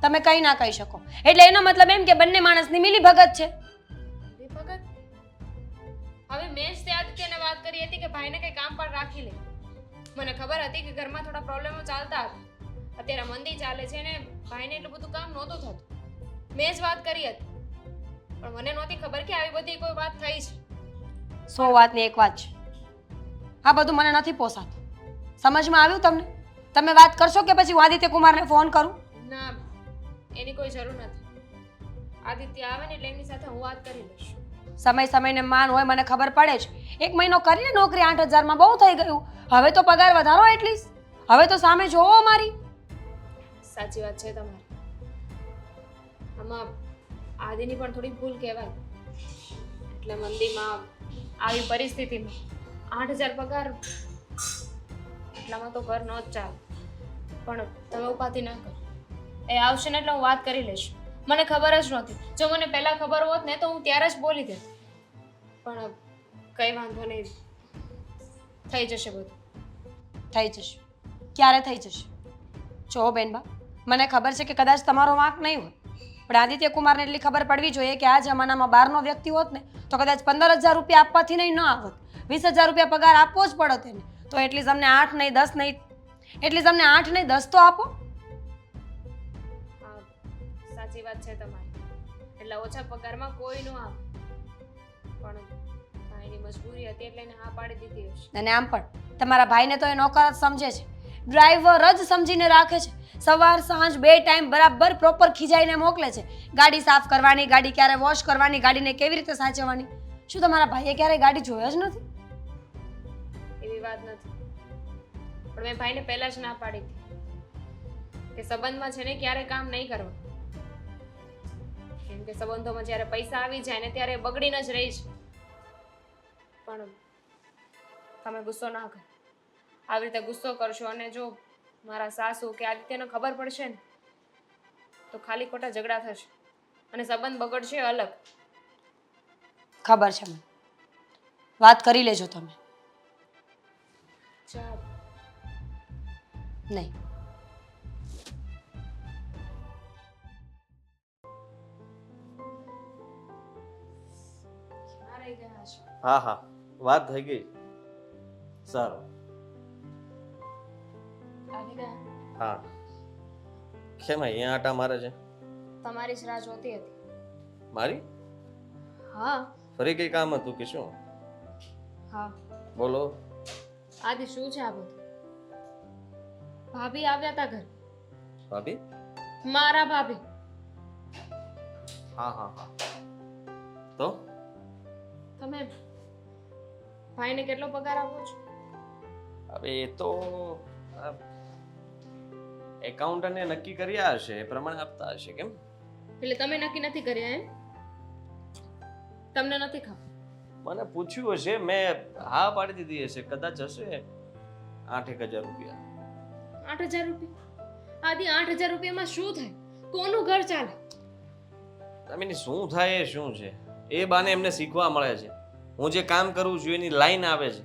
તમે કંઈ ના કહી શકો એટલે એનો મતલબ એમ કે બંને માણસની મિલીભગત છે. ભગત હવે મેં જ તે આદિત્યને વાત કરી હતી કે ભાઈને કઈ કામ પર રાખી લે. મને ખબર હતી કે ઘરમાં થોડા પ્રોબ્લેમો ચાલતા હતા. અત્યારે મંદી ચાલે છે ને ભાઈને એટલું બધું કામ નહોતું થતું. મેં જ વાત કરી હતી. પણ મને નહોતી ખબર કે આવી બધી કોઈ વાત થઈ છે. 100 વાતની એક વાત છે. આ બધું મને નથી પોસાતું. સમજમાં આવ્યું તમને? તમે વાત કરશો કે પછી હું આદિત્ય કુમારને ફોન કરું? ના, એની કોઈ જરૂર નથી. આદિત્ય આવે ને એટલે એમની સાથે હું વાત કરી લઈશ. સમયને માન હોય, મને ખબર પડે છે. 1 મહિનો કરીને નોકરી 8,000 માં બહુ થઈ ગયું. હવે તો પગાર વધારો એટલીસ્ટ. હવે તો સામે જોવો મારી. સાચી વાત છે તમારી. આમાં આદિની પણ થોડી ભૂલ કહેવાય. એટલે મંદીમાં આવી પરિસ્થિતિમાં 8,000 પગાર એટલામાં તો ઘર ન જ ચાલે. પણ તમે ઉપાધિ ના કરો. એ આવશે ને એટલે હું વાત કરી લઈશ. મને ખબર જ નહોતી. જો મને પહેલા ખબર હોત ને તો હું ત્યારે જ બોલી દેત. પણ કઈ વાંધો નહીં, થઈ જશે બધું. થઈ જશે. ક્યારે થઈ જશે? જો બેનબા, મને ખબર છે કે કદાચ તમારો વાંક નહીં હોય, પણ આદિત્ય કુમારને એટલી ખબર પડવી જોઈએ કે આ જમાનામાં બહારનો વ્યક્તિ હોત ને તો કદાચ 15,000 રૂપિયા આપવાથી નહીં ન આવત. 20,000 રૂપિયા પગાર આપવો જ પડત એને. તો એટલી તમને 8 નહીં 10 નહીં, એટલી તમને 8 નહીં 10 તો આપો. હા, સાચી વાત છે તમારી. એટલે ઓછા પગારમાં કોઈ ન આવે. પણ ભાઈની મજબૂરી હતી એટલે એને હા પાડી દીધી હશે. અને આમ પણ તમારા ભાઈને તો એ નોકર જ સમજે છે, ડ્રાઈવર જ સમજીને રાખે છે. સવાર સાંજ 2 ટાઈમ બરાબર પ્રોપર ખીજાઈને મોકલે છે. ગાડી સાફ કરવાની, ગાડી ક્યારે વોશ કરવાની, ગાડીને કેવી રીતે સાચવવાની. શું તમારા ભાઈએ ક્યારેય ગાડી જોઈ જ નથી? એવી વાત નથી. પણ મેં ભાઈને પહેલા જ ના પાડી હતી કે સંબંધમાં છે ને ક્યારે કામ નહીં કરવું. કેમ કે સંબંધોમાં જ્યારે પૈસા આવી જાય ને ત્યારે બગડીને જ રહી છે. પણ તમે ગુસ્સો ના કરો. આવી રીતે ગુસ્સો કરશો અને જો મારા સાસુ કે આદિત્યને ખબર પડશે ને તો ખાલી ખોટા ઝઘડા થશે અને સંબંધ બગડશે અલગ. ખબર છે મને. વાત કરી લેજો તમે. ચાલ. નહીં. ક્યાં રહી ગયા છો? હા હા, વાત થઈ ગઈ. સારું. આવી ગયા? હા. કેમ અહીંયા આટા મારે છે? તમારી જ રાહ જોતી હતી. મારી? હા ફરી કઈ કામ હતું કે શું? હા. બોલો. આદિ શું છે આ બધું? ભાભી આવ્યા હતા ઘર. ભાભી? મારા ભાભી. હા હા હા. તો તમે ભાઈને કેટલો પગાર આપો છો? હવે એ તો એકાઉન્ટન્ટે નક્કી કર્યા હશે એ પ્રમાણે આપતા હશે. કેમ? એટલે તમે નક્કી નથી કર્યા એમ? તમને નથી ખબર? મને પૂછ્યું હશે, મેં હા પાડી દીધી હશે. કદાચ હશે 8,000 રૂપિયા. 8,000 રૂપિયા? આદિ 8,000 રૂપિયામાં શું થાય? કોનું ઘર ચાલે? એની શું થાય એ શું છે એ બાને એમને શીખવા મળે છે. હું જે કામ કરું છું એની લાઈન આવે છે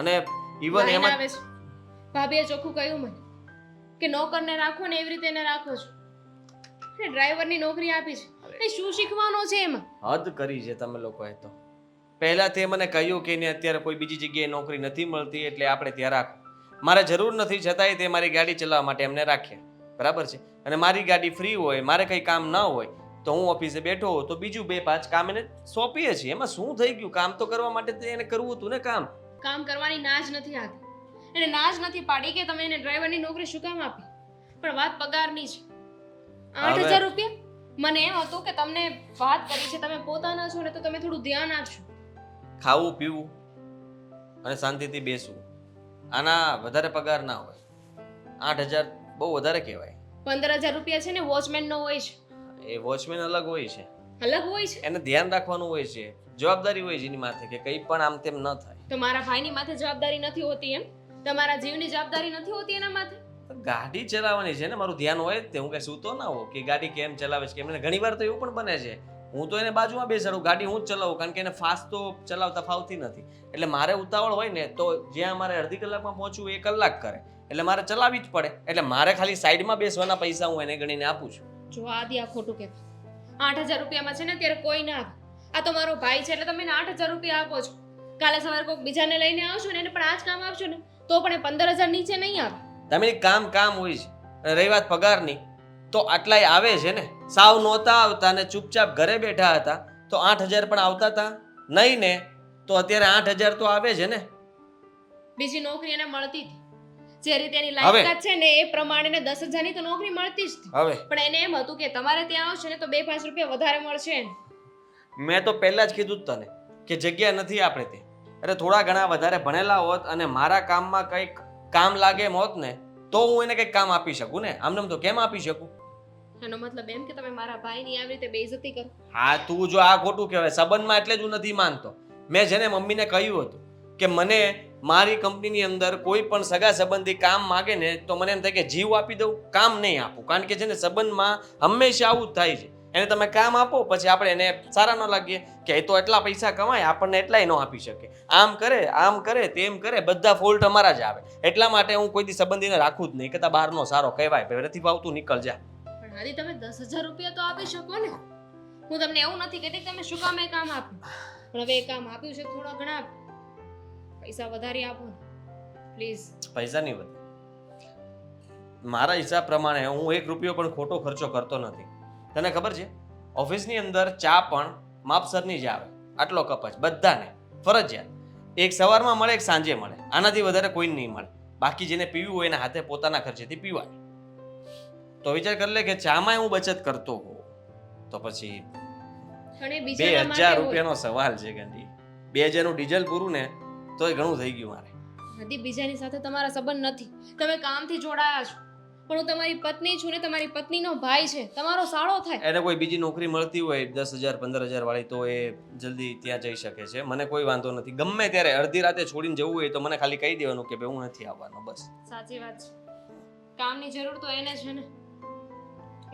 અને ઇવન લાઈન એમાં આવે છે. ભાભીએ ચોખ્ખું કહ્યું મને કે નોકરને રાખો ને એવી રીતે એને રાખો છો. અને ડ્રાઈવરની નોકરી આપી છે. એ શું શીખવાનો છે એમાં? હદ કરી છે તમે લોકોએ તો. પહેલા તે મને કહ્યું કે એને અત્યારે કોઈ બીજી જગ્યાએ નોકરી નથી મળતી એટલે આપણે ત્યાં રાખો. મારે જરૂર નથી છતાંય તે મારી ગાડી ચલાવવા માટે એમને રાખ્યા. બરાબર છે. અને મારી ગાડી ફ્રી હોય, મારે કંઈ કામ ન હોય તો હું ઓફિસે બેઠો હોઉં તો બીજું 2-5 કામ એને સોંપીએ છીએ. એમાં શું થઈ ગયું? કામ તો કરવા માટે તો એને કરવું હતું ને કામ. કામ કરવાની ના જ નથી આતી. એને ના જ નથી પાડી કે તમે એને ડ્રાઈવરની નોકરી શું કામ આપી. પણ વાત પગારની છે. 8,000 રૂપિયા. મને એમ હતું કે તમને વાત કરી છે, તમે પોતાના છો ને તો તમે થોડું ધ્યાન આપશો. ખાવું પીવું અને શાંતિથી બેસવું, આના વધારે પગાર ના હોય. 8,000 બહુ વધારે કહેવાય. 15,000 રૂપિયા છે ને વોચમેનનો હોય છે. એ વોચમેન અલગ હોય છે, અલગ હોય છે. એને ધ્યાન રાખવાનું હોય છે, જવાબદારી હોય છે એની માથે કે કંઈ પણ આમ તેમ ન થાય. તો મારા ભાઈની માથે જવાબદારી નથી હોતી એમ? તમારા જીવની જવાબદારી નથી હોતી એના માથે? ગાડી ચલાવવાની છે ને, મારું ધ્યાન હોય જ તે. હું કઈ સૂતો ના હોઉં કે ગાડી કેમ ચલાવે છે કેમ. ઘણી વાર તો એવું પણ બને છે, હું તો એને બાજુમાં બેસાડું, ગાડી હું જ ચલાવું, કારણ કે એને ફાસ્ટ તો ચલાવતા ફાવતી નથી. એટલે મારે ઉતાવળ હોય ને તો જ્યાં મારે અડધી કલાકમાં પહોંચવું એ કલાક કરે, એટલે મારે ચલાવવી જ પડે. એટલે મારે ખાલી સાઈડમાં બેસવાના પૈસા હું એને ગણીને આપું છું. જો આદિ આ ખોટું કહેતો. 8,000 રૂપિયામાં છે ને અત્યારે કોઈ ના આવે. આ તો મારો ભાઈ છે એટલે તમે એને 8,000 રૂપિયા આપો છો. કાલે સવારે કોઈક બીજાને લઈને આવશો ને એને પણ આ જ કામ આપશો ને તો પણ એ 15,000 નીચે નહીં આવે. તમે કામ હોય છે. અને રહી વાત પગારની, તો આટલાય આવે છે ને. સાવ નહોતા આવતા ને ચૂપચાપ ઘરે બેઠા હતા તો 8,000 પણ આવતા હતા નહીં ને, તો અત્યારે 8,000 તો આવે છે ને. બીજી નોકરી એને મળતી હતી. જે રીતે એની લાયકાત છે ને એ પ્રમાણે 10,000 ની તો નોકરી મળતી જ હતી. હવે પણ એને એમ હતું કે તમારે ત્યાં આવશે ને તો 2-5 રૂપિયા વધારે મળશે એને. મેં તો પહેલા જ કીધું જ તને કે જગ્યા નથી આપણે તે. અરે થોડા ઘણા વધારે ભણેલા હોત અને મારા કામમાં કંઈક કામ લાગે એમ હોત ને તો હું એને કંઈક કામ આપી શકું ને. આમને તો કેમ આપી શકું? એનો મતલબ એમ કે તમે મારા ભાઈની આવી રીતે બેઇજ્જતી કરો. હા, તું જો આ ખોટું કહેવાય સંબંધમાં, એટલે જ હું નથી માનતો. મેં જેને મમ્મીને કહ્યું હતું કે મને મારી કંપનીની અંદર કોઈ પણ સગા સંબંધી કામ માગે ને તો મને એમ થાય કે જીવ આપી દઉં, કામ નહીં આપું. કારણ કે છે ને સંબંધમાં હંમેશા આવું જ થાય છે. એને તમે કામ આપો પછી આપણે એને સારા ન લાગીએ કે એ તો એટલા પૈસા કમાય, આપણને એટલાય ન આપી શકે, આમ કરે તેમ કરે, બધા ફોલ્ટ અમારા જ આવે. એટલા માટે હું કોઈ દી સંબંધીને રાખું જ નહીં. કહેતા બહારનો સારો કહેવાય, ભાઈ નથી ભાવતું નીકળ જા. પણ આદિ તમે 10,000 રૂપિયા તો આપી શકો ને. હું તમને એવું નથી કહેતી તમે શું કામ એ કામ આપ્યું, પણ હવે એ કામ આપ્યું છે થોડા ઘણા પૈસા વધારી આપો ને પ્લીઝ. પૈસા નહીં વધે. મારા હિસાબ પ્રમાણે હું 1 રૂપિયો પણ ખોટો ખર્ચો કરતો નથી. તને ખબર છે ઓફિસની અંદર ચા પણ માપસરની જ આવે, આટલો કપ જ બધાને ફરજિયાત. એક સવારમાં મળે, એક સાંજે મળે, આનાથી વધારે કોઈ નહીં મળે. બાકી જેને પીવું હોય એના હાથે પોતાના ખર્ચેથી પીવાય. તો વિચાર કરી લે કે ચામાં હું બચત કરતો હોઉં તો પછી પણ એ બીજાના 2,000 માટે હોય. રૂપિયાનો સવાલ છે ગંડી. 2,000 નું ડીઝલ પૂરું ને તોય ઘણું થઈ ગયું મારે. આદિ બીજાની સાથે તમારા સંબંધ નથી, તમે કામથી જોડાયા છો. પણ હું તમારી પત્ની છું ને તમારી પત્નીનો ભાઈ છે, તમારો સાળો થાય. એને કોઈ બીજી નોકરી મળતી હોય 10,000 15,000 વાળી તો એ જલ્દી ત્યાં જઈ શકે છે. મને કોઈ વાંધો નથી. ગમે ત્યારે અડધી રાતે છોડીને જવું હોય તો મને ખાલી કહી દેવાનું કે ભાઈ હું નથી આવવાનો, બસ. સાચી વાત છે. કામની જરૂર તો એને છે ને,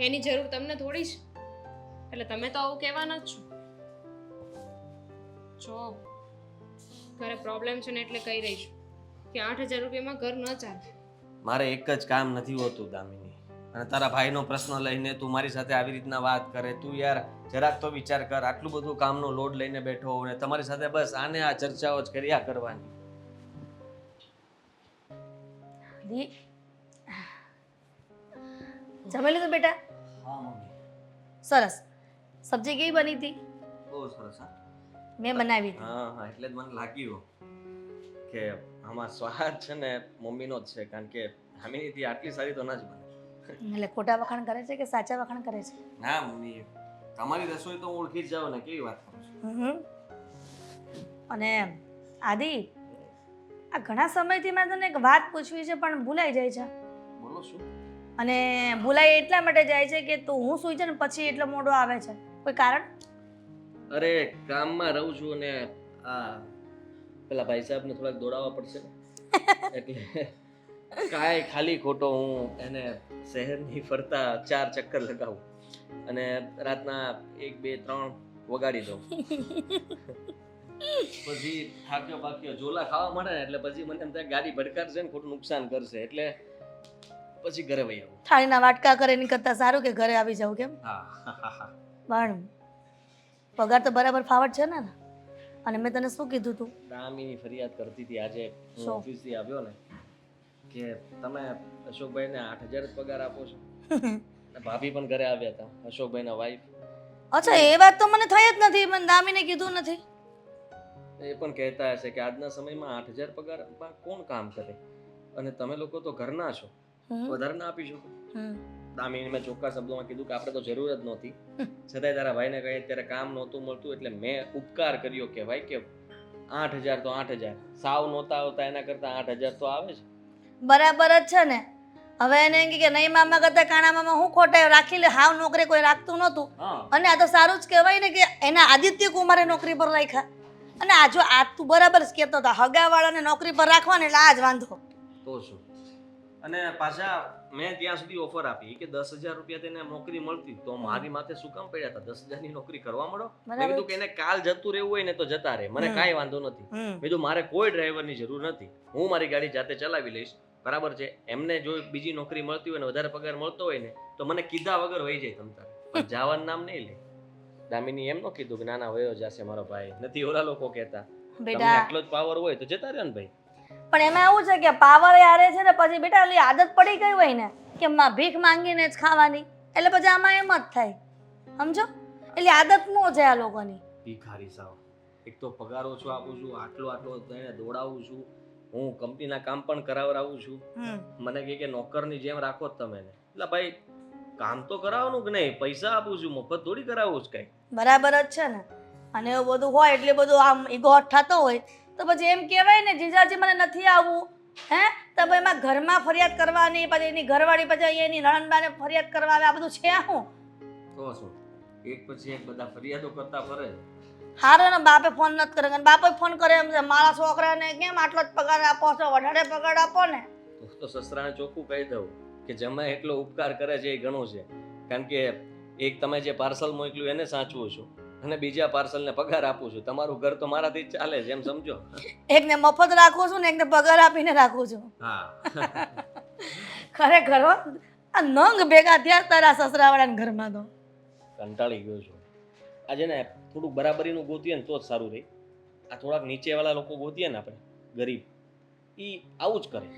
એની જરૂર તમને થોડી છે. એટલે તમે તો આવું કહેવાના જ છો. જો ઘરે પ્રોબ્લેમ છે ને એટલે કહી રહી છું કે 8,000 રૂપિયામાં ઘર ન ચાલે. મારે એક જ કામ નથી હોતું દામિની. અને તારા ભાઈનો પ્રશ્ન લઈને તું મારી સાથે આવી રીતના વાત કરે. તું યાર જરાક તો વિચાર કર. આટલું બધું કામનો લોડ લઈને બેઠો અને તમારી સાથે બસ આને આ ચર્ચાઓ જ કર્યા કરવાની. દી જમી લીધું બેટા? હા મમ્મી, સરસ. સબ્જી કેવી બની હતી? બહુ સરસ. મેં બનાવી હતી. હા, એટલે જ મને લાગ્યું કે આમાં સ્વાદ છે ને મમ્મીનો જ છે, કારણ કે દામિનીથી આટલી સારી તો ના જ બને. એટલે ખોટા વખાણ કરે છે કે સાચા વખાણ કરે છે? ના મમ્મી, તમારી રસોઈ તો હું ઓળખી જ જાઉં ને. કેવી વાત કરો છો? અને આદિ, આ ઘણા સમયથી મેં તને એક વાત પૂછવી છે પણ ભૂલાઈ જાય છે. બોલો શું? અને ભૂલાઈ એટલા માટે જાય છે કે તું હું સુઈ છે ને પછી એટલો મોડો આવે છે. કોઈ કારણ? અરે કામમાં રહું છું અને આ પેલા ભાઈ સાહેબને થોડાક દોડાવવા પડશે ને એટલે કાંઈ ખાલી ખોટો હું એને શહેરની ફરતા 4 ચક્કર લગાવું અને રાતના 1 2 3 વગાડી દઉં. પછી થાક્યો પાક્યો ઝોલા ખાવા મળે ને એટલે પછી મને એમ થાય ગાડી ભડકાશે ને ખોટું નુકસાન કરશે, એટલે પછી ઘરે વહી આવું. થાળીના વાટકા કરે એની કરતાં સારું કે ઘરે આવી જાવ. કેમ? હા. પણ પગાર તો બરાબર ફાવટ છે ને? અને મેં તને શું કીધું તું? દામિની ફરિયાદ કરતી હતી આજે હું શું? ઓફિસથી આવ્યો ને કે તમે અશોકભાઈને 8,000 જ પગાર આપો છો. અને ભાભી પણ ઘરે આવ્યા હતા, અશોકભાઈના વાઈફ. અચ્છા એ વાત તો મને થઈ જ નથી, મને દામીને કીધું નથી. એ પણ કહેતા હશે કે આજના સમયમાં 8,000 પગારમાં કોણ કામ કરે, અને તમે લોકો તો ઘરના છો, વધારે ના આપી શકો. દામિની મેં ચોખ્ખા શબ્દોમાં કીધું કે આપણે તો જરૂર જ નહોતી, છતાંય તારા ભાઈને કહે ત્યારે કામ નહોતું મળતું એટલે મેં ઉપકાર કર્યો કે ભાઈ કે 8,000 તો 8,000, સાવ નહોતા આવતા એના કરતાં 8,000 તો આવે છે. બરાબર જ છે ને. હવે એને એમ કે નહીં મામા કરતા કાણા મામા હું ખોટા રાખી લે, હાવ નોકરી કોઈ રાખતું નહોતું. હા, અને આ તો સારું જ કહેવાય ને કે એના આદિત્ય કુમારે નોકરી પર રાખ્યા. અને આ જો આ તું બરાબર જ કહેતો હતા, હગાવાળાને નોકરી પર રાખવા ને એટલે આ જ વાંધો. તો શું. અને પાછા મેં ત્યાં સુધી ઓફર આપી કે 10,000 રૂપિયા તેને નોકરી મળતી તો મારી માથે શું કામ પડ્યા હતા, 10,000 ની નોકરી કરવા મળો. મેં કીધું કે એને કાલ જતું રહેવું હોય ને તો જતા રહે, મને કાંઈ વાંધો નથી. મેં કીધું મારે કોઈ ડ્રાઈવરની જરૂર નથી, હું મારી ગાડી જાતે ચલાવી લઈશ, બરાબર છે. એમને જો બીજી નોકરી મળતી હોય ને વધારે પગાર મળતો હોય ને તો મને કીધા વગર વહી જાય તમ તારે, પણ જવાનું નામ નહીં લે. દામિની એમ ન કીધું કે ના ના વયો જશે મારો ભાઈ, નથી ઓલા લોકો કહેતા તમને બેટા આટલો જ પાવર હોય તો જતા રહ્યો ને ભાઈ. પણ એમાં એવું છે કે પાવર યારે છે ને પછી બેટા ઓલી આદત પડી ગઈ હોય ને કે ભીખ માંગીને જ ખાવાની, એટલે પછી આમાં એમ જ થાય, સમજો. એટલે આદત ન છે આ લોકોની. ભિખારી સાવ. એક તો પગાર ઓછો આપું છું, આટલો આટલો એને દોડાવું છું, હું કંપનીના કામ પણ કરાવડાવું છું, મને કહે કે નોકરની જેમ રાખો જ તમે એને. એટલે ભાઈ કામ તો કરાવવાનું કે નહીં, પૈસા આપું છું, મફત થોડી કરાવું છું કઈ. બરાબર જ છે ને. અને એવું બધું હોય એટલે બધું આમ ઈગો હટ થતો હોય તો પછી એમ કહેવાય ને જીજાજી મને નથી આવવું, હે તો ભાઈ એમાં ઘરમાં ફરિયાદ કરવાની, પછી એની ઘરવાળી પછી એની નણંદબાને ફરિયાદ કરવા આવે, આ બધું છે શું? તો શું, એક પછી એક બધા ફરિયાદો કરતા ફરે. હારો ને બાપે ફોન નથી કરે, અને બાપે ફોન કરે એમ છે મારા છોકરાને કેમ આટલો જ પગાર આપો છો, વધારે પગાર આપો ને. તો સસરાને ચોખ્ખું કહી દઉં કે જમાઈ એટલો ઉપકાર કરે છે એ ઘણું છે, કારણ કે એક તમે જે પાર્સલ મોકલ્યું એને સાચવું છું અને બીજા પાર્સલને પગાર આપું છું, તમારું ઘર તો મારાથી જ ચાલે છે એમ સમજો. એકને મફત રાખું છું ને એકને પગાર આપીને રાખું છું. હા. ખરેખર હો, આ નંગ ભેગા થયા તારા સસરાવાળાના ઘરમાં તો. કંટાળી ગયો છું. આજે ને થોડુંક બરાબરીનું ગોતીએ ને તો જ સારું રહે. આ થોડાક નીચેવાળા લોકો ગોતીએ ને આપણે ગરીબ, એ આવું જ કરે.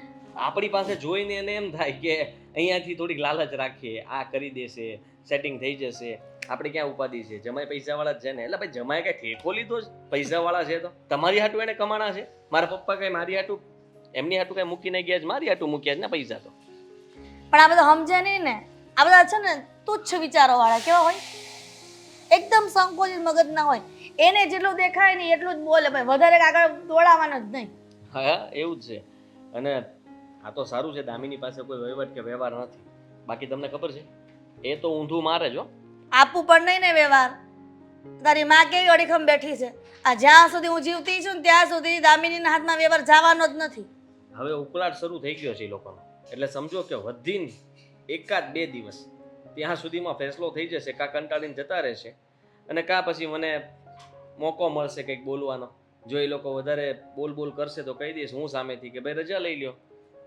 આપણી પાસે જોઈને એને એમ થાય કે અહીંયાથી થોડીક લાલચ રાખીએ, આ કરી દેશે, સેટિંગ થઈ જશે, આપણે ક્યાં ઉપાધિ છે. જમાઈ પૈસાવાળા જ છે ને, એટલે ભાઈ જમાઈ કઈ ઠેકો લીધો જ પૈસાવાળા છે તો તમારી હાટું એને કમાણા છે. મારા પપ્પા કઈ મારી હાટું એમની હાટું કઈ મૂકીને ગયા છે, મારી હાટું મૂક્યા છે ને પૈસા તો. પણ આ બધા સમજે નહીં ને, આ બધા છે ને તુચ્છ વિચારો વાળા કેવા હોય, એકદમ સંકોચિત મગજ ના હોય, એને જેટલું દેખાય ને એટલું જ બોલે, ભાઈ વધારે આગળ દોડાવવાનું જ નહીં. હા એવું જ છે. અને આ તો સારું છે દામિની પાસે કોઈ વહીવટ કે વ્યવહાર નથી, બાકી તમને ખબર છે એ તો ઊંધું મારે જો. આપવું પણ નહીં ને વ્યવહાર. તારી માં કેવી અડીખમ બેઠી છે, આ જ્યાં સુધી હું જીવતી છું ને ત્યાં સુધી દામિનીના હાથમાં વ્યવહાર જવાનો જ નથી. હવે ઉકળાટ શરૂ થઈ ગયો છે એ લોકોનો, એટલે સમજો કે વધીને 1-2 દિવસ ત્યાં સુધીમાં ફેસલો થઈ જશે. કાં કંટાળીને જતા રહેશે અને કાં પછી મને મોકો મળશે કંઈક બોલવાનો. જો એ લોકો વધારે બોલ કરશે તો કહી દઈશ હું સામેથી કે ભાઈ રજા લઈ લ્યો,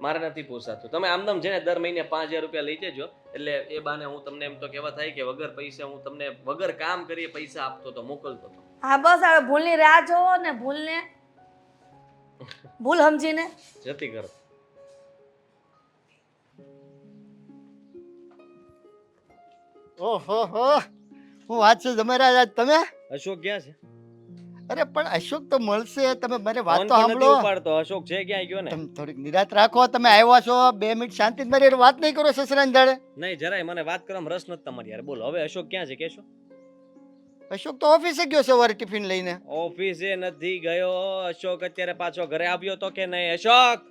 મારે નથી પોસાતું. તમે આમનામ છે ને દર મહિને 5,000 રૂપિયા લઈ જજો, એટલે એ બાને હું તમને એમ તો કહેવા થાય કે વગર પૈસા હું તમને વગર કામ કરીએ પૈસા આપતો તો મોકલતો હતો. હા બસ હવે ભૂલની રાહ જોવો ને, ભૂલ સમજીને જતી કરો. ઓહો હો, હું વાત છે જમેરાજ આજ તમે. અશોક ક્યાં છે? અરે પણ અશોક તો મળશે, તમે મારી વાત ફોન તો પણ નથી સાંભળો. ઉપાડતો. અશોક છે ક્યાં ગયો ને? તમે થોડીક નિરાત રાખો, તમે આવ્યા છો 2 મિનિટ શાંતિ મારી હારે વાત નહીં કરો સસરાને દાડે. નહીં જરાય મને વાત કરવામાં રસ નથી તમારી યાર. બોલો હવે અશોક ક્યાં છે કહેશો? અશોક તો ઓફિસે ગયો સવારે ટિફિન લઈને. ઓફિસે નથી ગયો અશોક, અત્યારે પાછો ઘરે આવ્યો તો કે નહીં? અશોક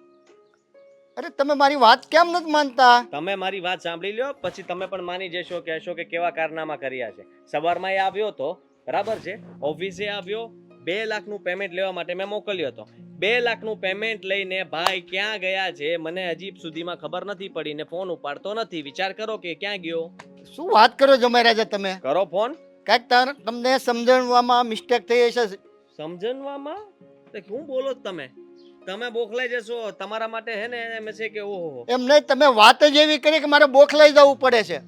અરે તમે મારી વાત કેમ નથી માનતા? તમે મારી વાત સાંભળી લ્યો, પછી તમે પણ માની જશો કે અશોકે કેવા કારનામા કર્યા છે. સવારમાં એ આવ્યો તો બરાબર છે, ઓફિસે આવ્યો, 2 લાખનું પેમેન્ટ લેવા માટે મેં મોકલ્યો હતો. 2 લાખનું પેમેન્ટ લઈને ભાઈ ક્યાં ગયા છે મને હજી સુધીમાં ખબર નથી પડી ને ફોન ઉપાડતો નથી. વિચાર કરો કે ક્યાં ગયો. શું વાત કરો જમેરાજ તમે? કરો ફોન. કાંઈક તમને સમજણવામાં મિસ્ટેક થઈ હશે. સમજણવામાં શું બોલો તમે? તમે બોખલાઈ જશો. તમારા માટે હે ને એમ છે કે ઓહો એમ નહીં, તમે વાત જ એવી કરી કે મારે બોખલાઈ જવું પડે છે.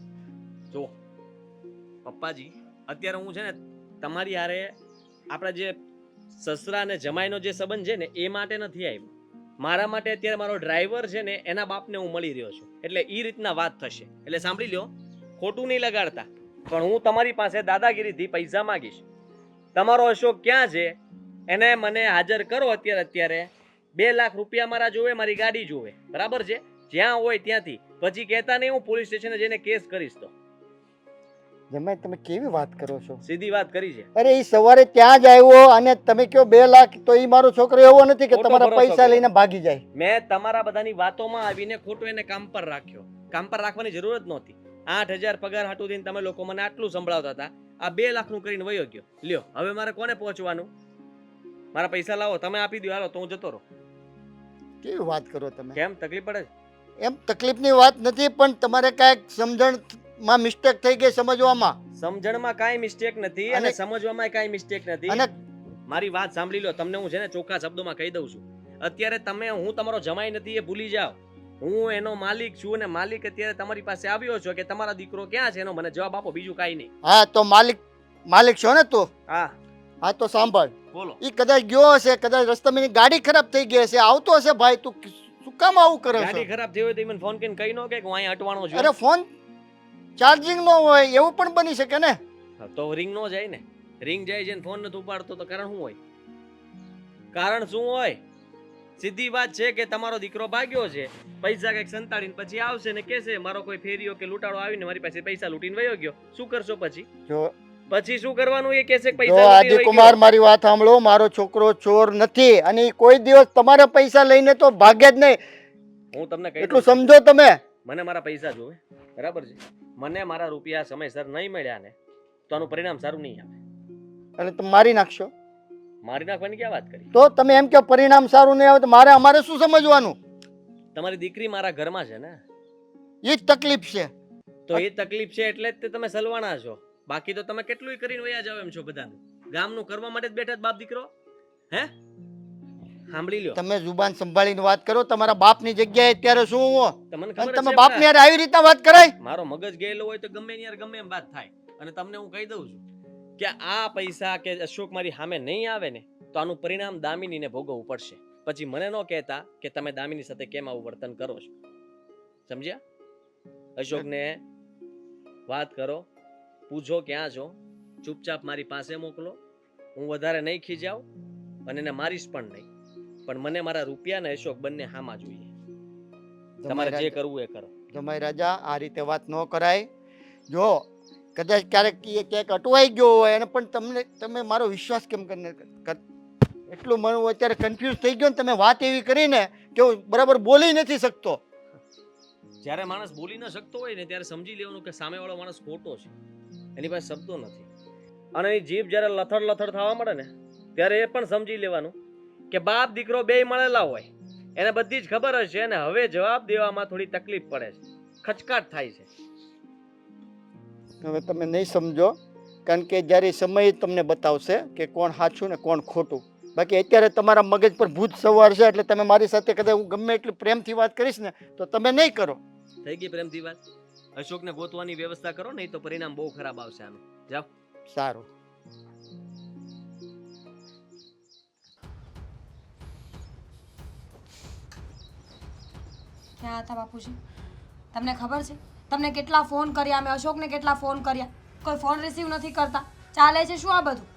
જો પપ્પાજી, અત્યારે હું છે ને તમારી હારે આપણા જે સસરા અને જમાઈનો જે સંબંધ છે ને એ માટે નથી આવ્યો. મારા માટે અત્યારે મારો ડ્રાઈવર છે ને એના બાપને હું મળી રહ્યો છું, એટલે એ રીતના વાત થશે. એટલે સાંભળી લો, ખોટું નહીં લગાડતા, પણ હું તમારી પાસે દાદાગીરીથી પૈસા માંગીશ. તમારો અશોક ક્યાં છે એને મને હાજર કરો અત્યારે. 2 લાખ રૂપિયા મારા જોવે, મારી ગાડી જોવે, બરાબર છે? જ્યાં હોય ત્યાંથી. પછી કહેતા નહીં હું પોલીસ સ્ટેશને જઈને કેસ કરીશ. તો જમાઈ તમે કેવી વાત કરો છો? સીધી વાત કરી છે. અરે એ સવારે ત્યાં જ આવ્યો અને તમે કયો 2 લાખ, તો એ મારો છોકરો એવો નથી કે ખોટો તમારા ભરોસો પૈસા કર્યો. લઈને ભાગી જાય. મેં તમારા બધાની વાતોમાં આવીને ખોટું એને કામ પર રાખ્યો. કામ પર રાખવાની જરૂર જ નહોતી. 8000 પગાર હાટું થઈને તમે લોકો મને આટલું સંભળાવતા હતા. આ 2 લાખનું કરીને વયો ગયો. લ્યો, હવે મારે કોને પહોંચવાનું? મારા પૈસા લાવો, તમે આપી દો, હાલો તો હું જતો રહું. કેવી વાત કરો તમે? કેમ તકલીફ પડે છે? એમ તકલીફની વાત નથી, પણ તમારે કાંઈક સમજણમાં મિસ્ટેક થઈ ગઈ સમજવામાં. સમજણમાં કાંઈ મિસ્ટેક નથી અને અને- સમજવામાં કાંઈ મિસ્ટેક નથી. અને મારી વાત સાંભળી લો, તમને હું છે ને ચોખ્ખા શબ્દોમાં કહી દઉં છું. અત્યારે હું તમારો જમાઈ નથી એ ભૂલી જાઓ. હું એનો માલિક છું અને માલિક અત્યારે તમારી પાસે આવ્યો છો કે તમારા દીકરો ક્યાં છે એનો મને જવાબ આપો, બીજું કાંઈ નહીં. હા, તો માલિક છો ને તું? હા, હા, તો સાંભળ. બોલો. એ કદાચ ગયો હશે, કદાચ રસ્તામાં એની ગાડી ખરાબ થઈ ગઈ હશે, આવતો હશે. ભાઈ તું શું કામ આવું કરે છે? ગાડી ખરાબ થઈ હોય તો મને ફોન કરીને કહી નો કે હું અહીંયા અટવાણો છું. અરે ફોન ચાર્જિંગ નો હોય એવું પણ બની શકે ને. તો રિંગ નો જાય ને. રિંગ જાય છે ને ફોન નથી ઉપાડતો તો કારણ શું હોય? કારણ શું હોય? સીધી વાત છે કે તમારો દીકરો ભાગ્યો છે, પૈસા કઈક સંતાડીને પછી આવશે ને કહેશે મારો કોઈ ફેરીઓ કે લૂંટાડો આવીને મારી પાસે પૈસા લૂંટીને વયો ગયો. શું કરશો પછી? પછી શું કરવાનું? એ કહેશે કે જો પૈસા લૂંટીને વહી આદિકુમાર ગયો. મારી વાત સાંભળો, મારો છોકરો ચોર નથી અને ઈ કોઈ દિવસ તમારા પૈસા લઈને તો ભાગે જ નહીં. હું તમને કહી એટલું દઉં છું. સમજો તમે. મને મારા પૈસા જોવે, બરાબર છે? મને મારા રૂપિયા સમયસર નહીં મળ્યા ને તો આનું પરિણામ સારું નહીં આવે. અને તમે મારી નાખશો મારી નાખવાની ક્યાં વાત કરી? તો તમે એમ કે પરિણામ સારું નહીં આવે તો અમારે શું સમજવાનું? તમારી દીકરી મારા ઘરમાં છે ને, એ જ તકલીફ છે. તો એ તકલીફ છે એટલે જ તે તમે સલવાણા છો. બાકી તો તમે કેટલું કરીને વયા જાવ એમ છો બધાનું. ગામનું કરવા માટે જ બેઠા જ બાપ દીકરો. હે, સાંભળી લ્યો, તમે જુબાન સંભાળીને વાત કરો. તમારા બાપની જગ્યાએ અત્યારે શું હો? તમને અને ખબર તમે છે બાપની હારે આવી રીતના વાત કરાય? મારો મગજ ગયેલો હોય તો ગમે ની યાર ગમે એમ વાત થાય. અને તમને હું કહી દઉં છું કે આ પૈસા કે અશોક મારી સામે નહીં આવે ને તો આનું પરિણામ દામિનીને ભોગવવું પડશે. પછી મને ન કહેતા કે તમે દામિની સાથે કેમ આવું વર્તન કરો છો. સમજ્યા? અશોકને વાત કરો, પૂછો ક્યાં છો, ચૂપચાપ મારી પાસે મોકલો. હું વધારે નહીં ખીજાવ અને એને મારીશ પણ નહીં. પણ મને મારા રૂપિયા ને અશોક બંને હામાં જોઈએ. તમારે જે કરવું એ કરો. જમાઈ રાજા, આ રીતે વાત ન કરાય. જો કદાચ ક્યારેક એ ક્યાંક અટવાઈ ગયો હોય અને પણ તમે મારો વિશ્વાસ કેમ કરીને એટલું મને હું અત્યારે કન્ફ્યુઝ થઈ ગયો ને. તમે વાત એવી કરીને કે હું બરાબર બોલી નથી શકતો. જ્યારે માણસ બોલી ન શકતો હોય ને ત્યારે સમજી લેવાનું કે સામેવાળો માણસ ખોટો છે, એની પાસે શબ્દો નથી. અને એ જીભ જ્યારે લથડ થવા મળે ને ત્યારે એ પણ સમજી લેવાનું કે બાપ દીકરો બેય મળેલા હોય, એને બધી જ ખબર હશે અને હવે જવાબ દેવામાં થોડી તકલીફ પડે છે, ખચકાટ થાય છે. હવે તમે નહીં સમજો, કારણ કે જ્યારે સમય તમને બતાવશે કે કોણ સાચું ને કોણ ખોટું. બાકી અત્યારે તમારા મગજ પર ભૂત સવાર છે એટલે તમે મારી સાથે કદાચ હું ગમે એટલી પ્રેમથી વાત કરીશ ને તો તમે નહીં કરો. થઈ ગઈ પ્રેમથી વાત? અશોકને ગોતવાની વ્યવસ્થા કરો, નહીં તો પરિણામ બહુ ખરાબ આવશે આનું. જાઓ. સારું. ક્યાં હતા બાપુજી? તમને ખબર છે તમને કેટલા ફોન કર્યા, અમે અશોકને કેટલા ફોન કર્યા, કોઈ ફોન રિસીવ નથી કરતા. ચાલે છે શું આ બધું?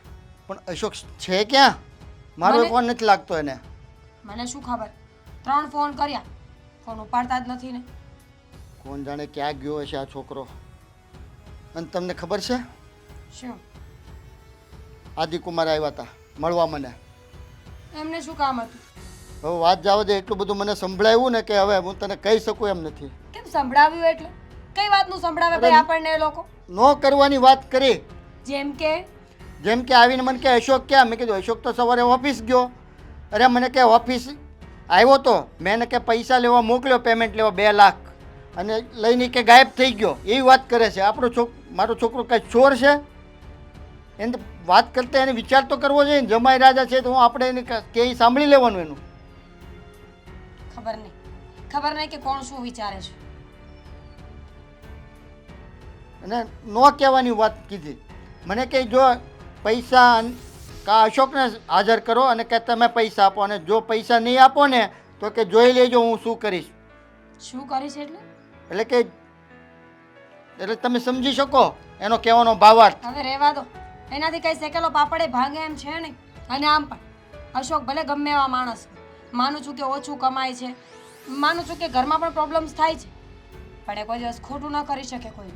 પણ અશોક છે ક્યાં? મારો મને- ફોન નથી લાગતો એને. મને શું ખબર? 3 ફોન કર્યા, ફોન ઉપાડતા જ નથી ને. કોણ જાણે ક્યાં ગયો હશે આ છોકરો. અને તમને ખબર છે શું? આદિકુમાર આવ્યા હતા મળવા મને. એમને શું કામ હતું? હવે વાત જવા દે, એટલું બધું મને સંભળાવ્યું ને કે હવે હું તને કહી શકું એમ નથી. કેમ સંભળાવ્યું એટલે? કઈ વાતનું સંભળાવે ભાઈ આપણને એ લોકો? ન કરવાની વાત કરી. જેમ કે આવીને મને કે અશોક ક્યાં? મેં કીધું અશોક તો સવારે ઓફિસ ગયો. અરે મને કે ઓફિસ આવ્યો તો મેં એને કે પૈસા લેવા મોકલ્યો, પેમેન્ટ લેવા 2 લાખ, અને લઈને કે ગાયબ થઈ ગયો. એવી વાત કરે છે. મારો છોકરો કાંઈ ચોર છે? એને વાત કરતા એને વિચાર તો કરવો જોઈએ ને. જમાઈ રાજા છે તો હું આપણે એને કે ઈ સાંભળી લેવાનું એનું. ખબર નહીં કે કોણ શું વિચારે છે. અને ન કહેવાની વાત કીધી. મને કે જો પૈસા કા અશોકને હાજર કરો અને કે તમે પૈસા આપો, અને જો પૈસા નહીં આપો ને તો કે જોઈ લેજો હું શું કરીશ. શું કરીશ એટલે? એટલે તમે સમજી શકો એનો કહેવાનો ભાવાર્થ. હવે રહેવા દો. એનાથી કઈ શેકેલો પાપડે ભાંગે એમ છે નહીં. અને આમ પણ અશોક ભલે ગમે એવા માણસ હોય. માનું છું કે ઓછું કમાય છે, માનું છું કે ઘરમાં પણ પ્રોબ્લેમ્સ થાય છે, પણ એ કોઈ દિવસ ખોટું ન કરી શકે કોઈ.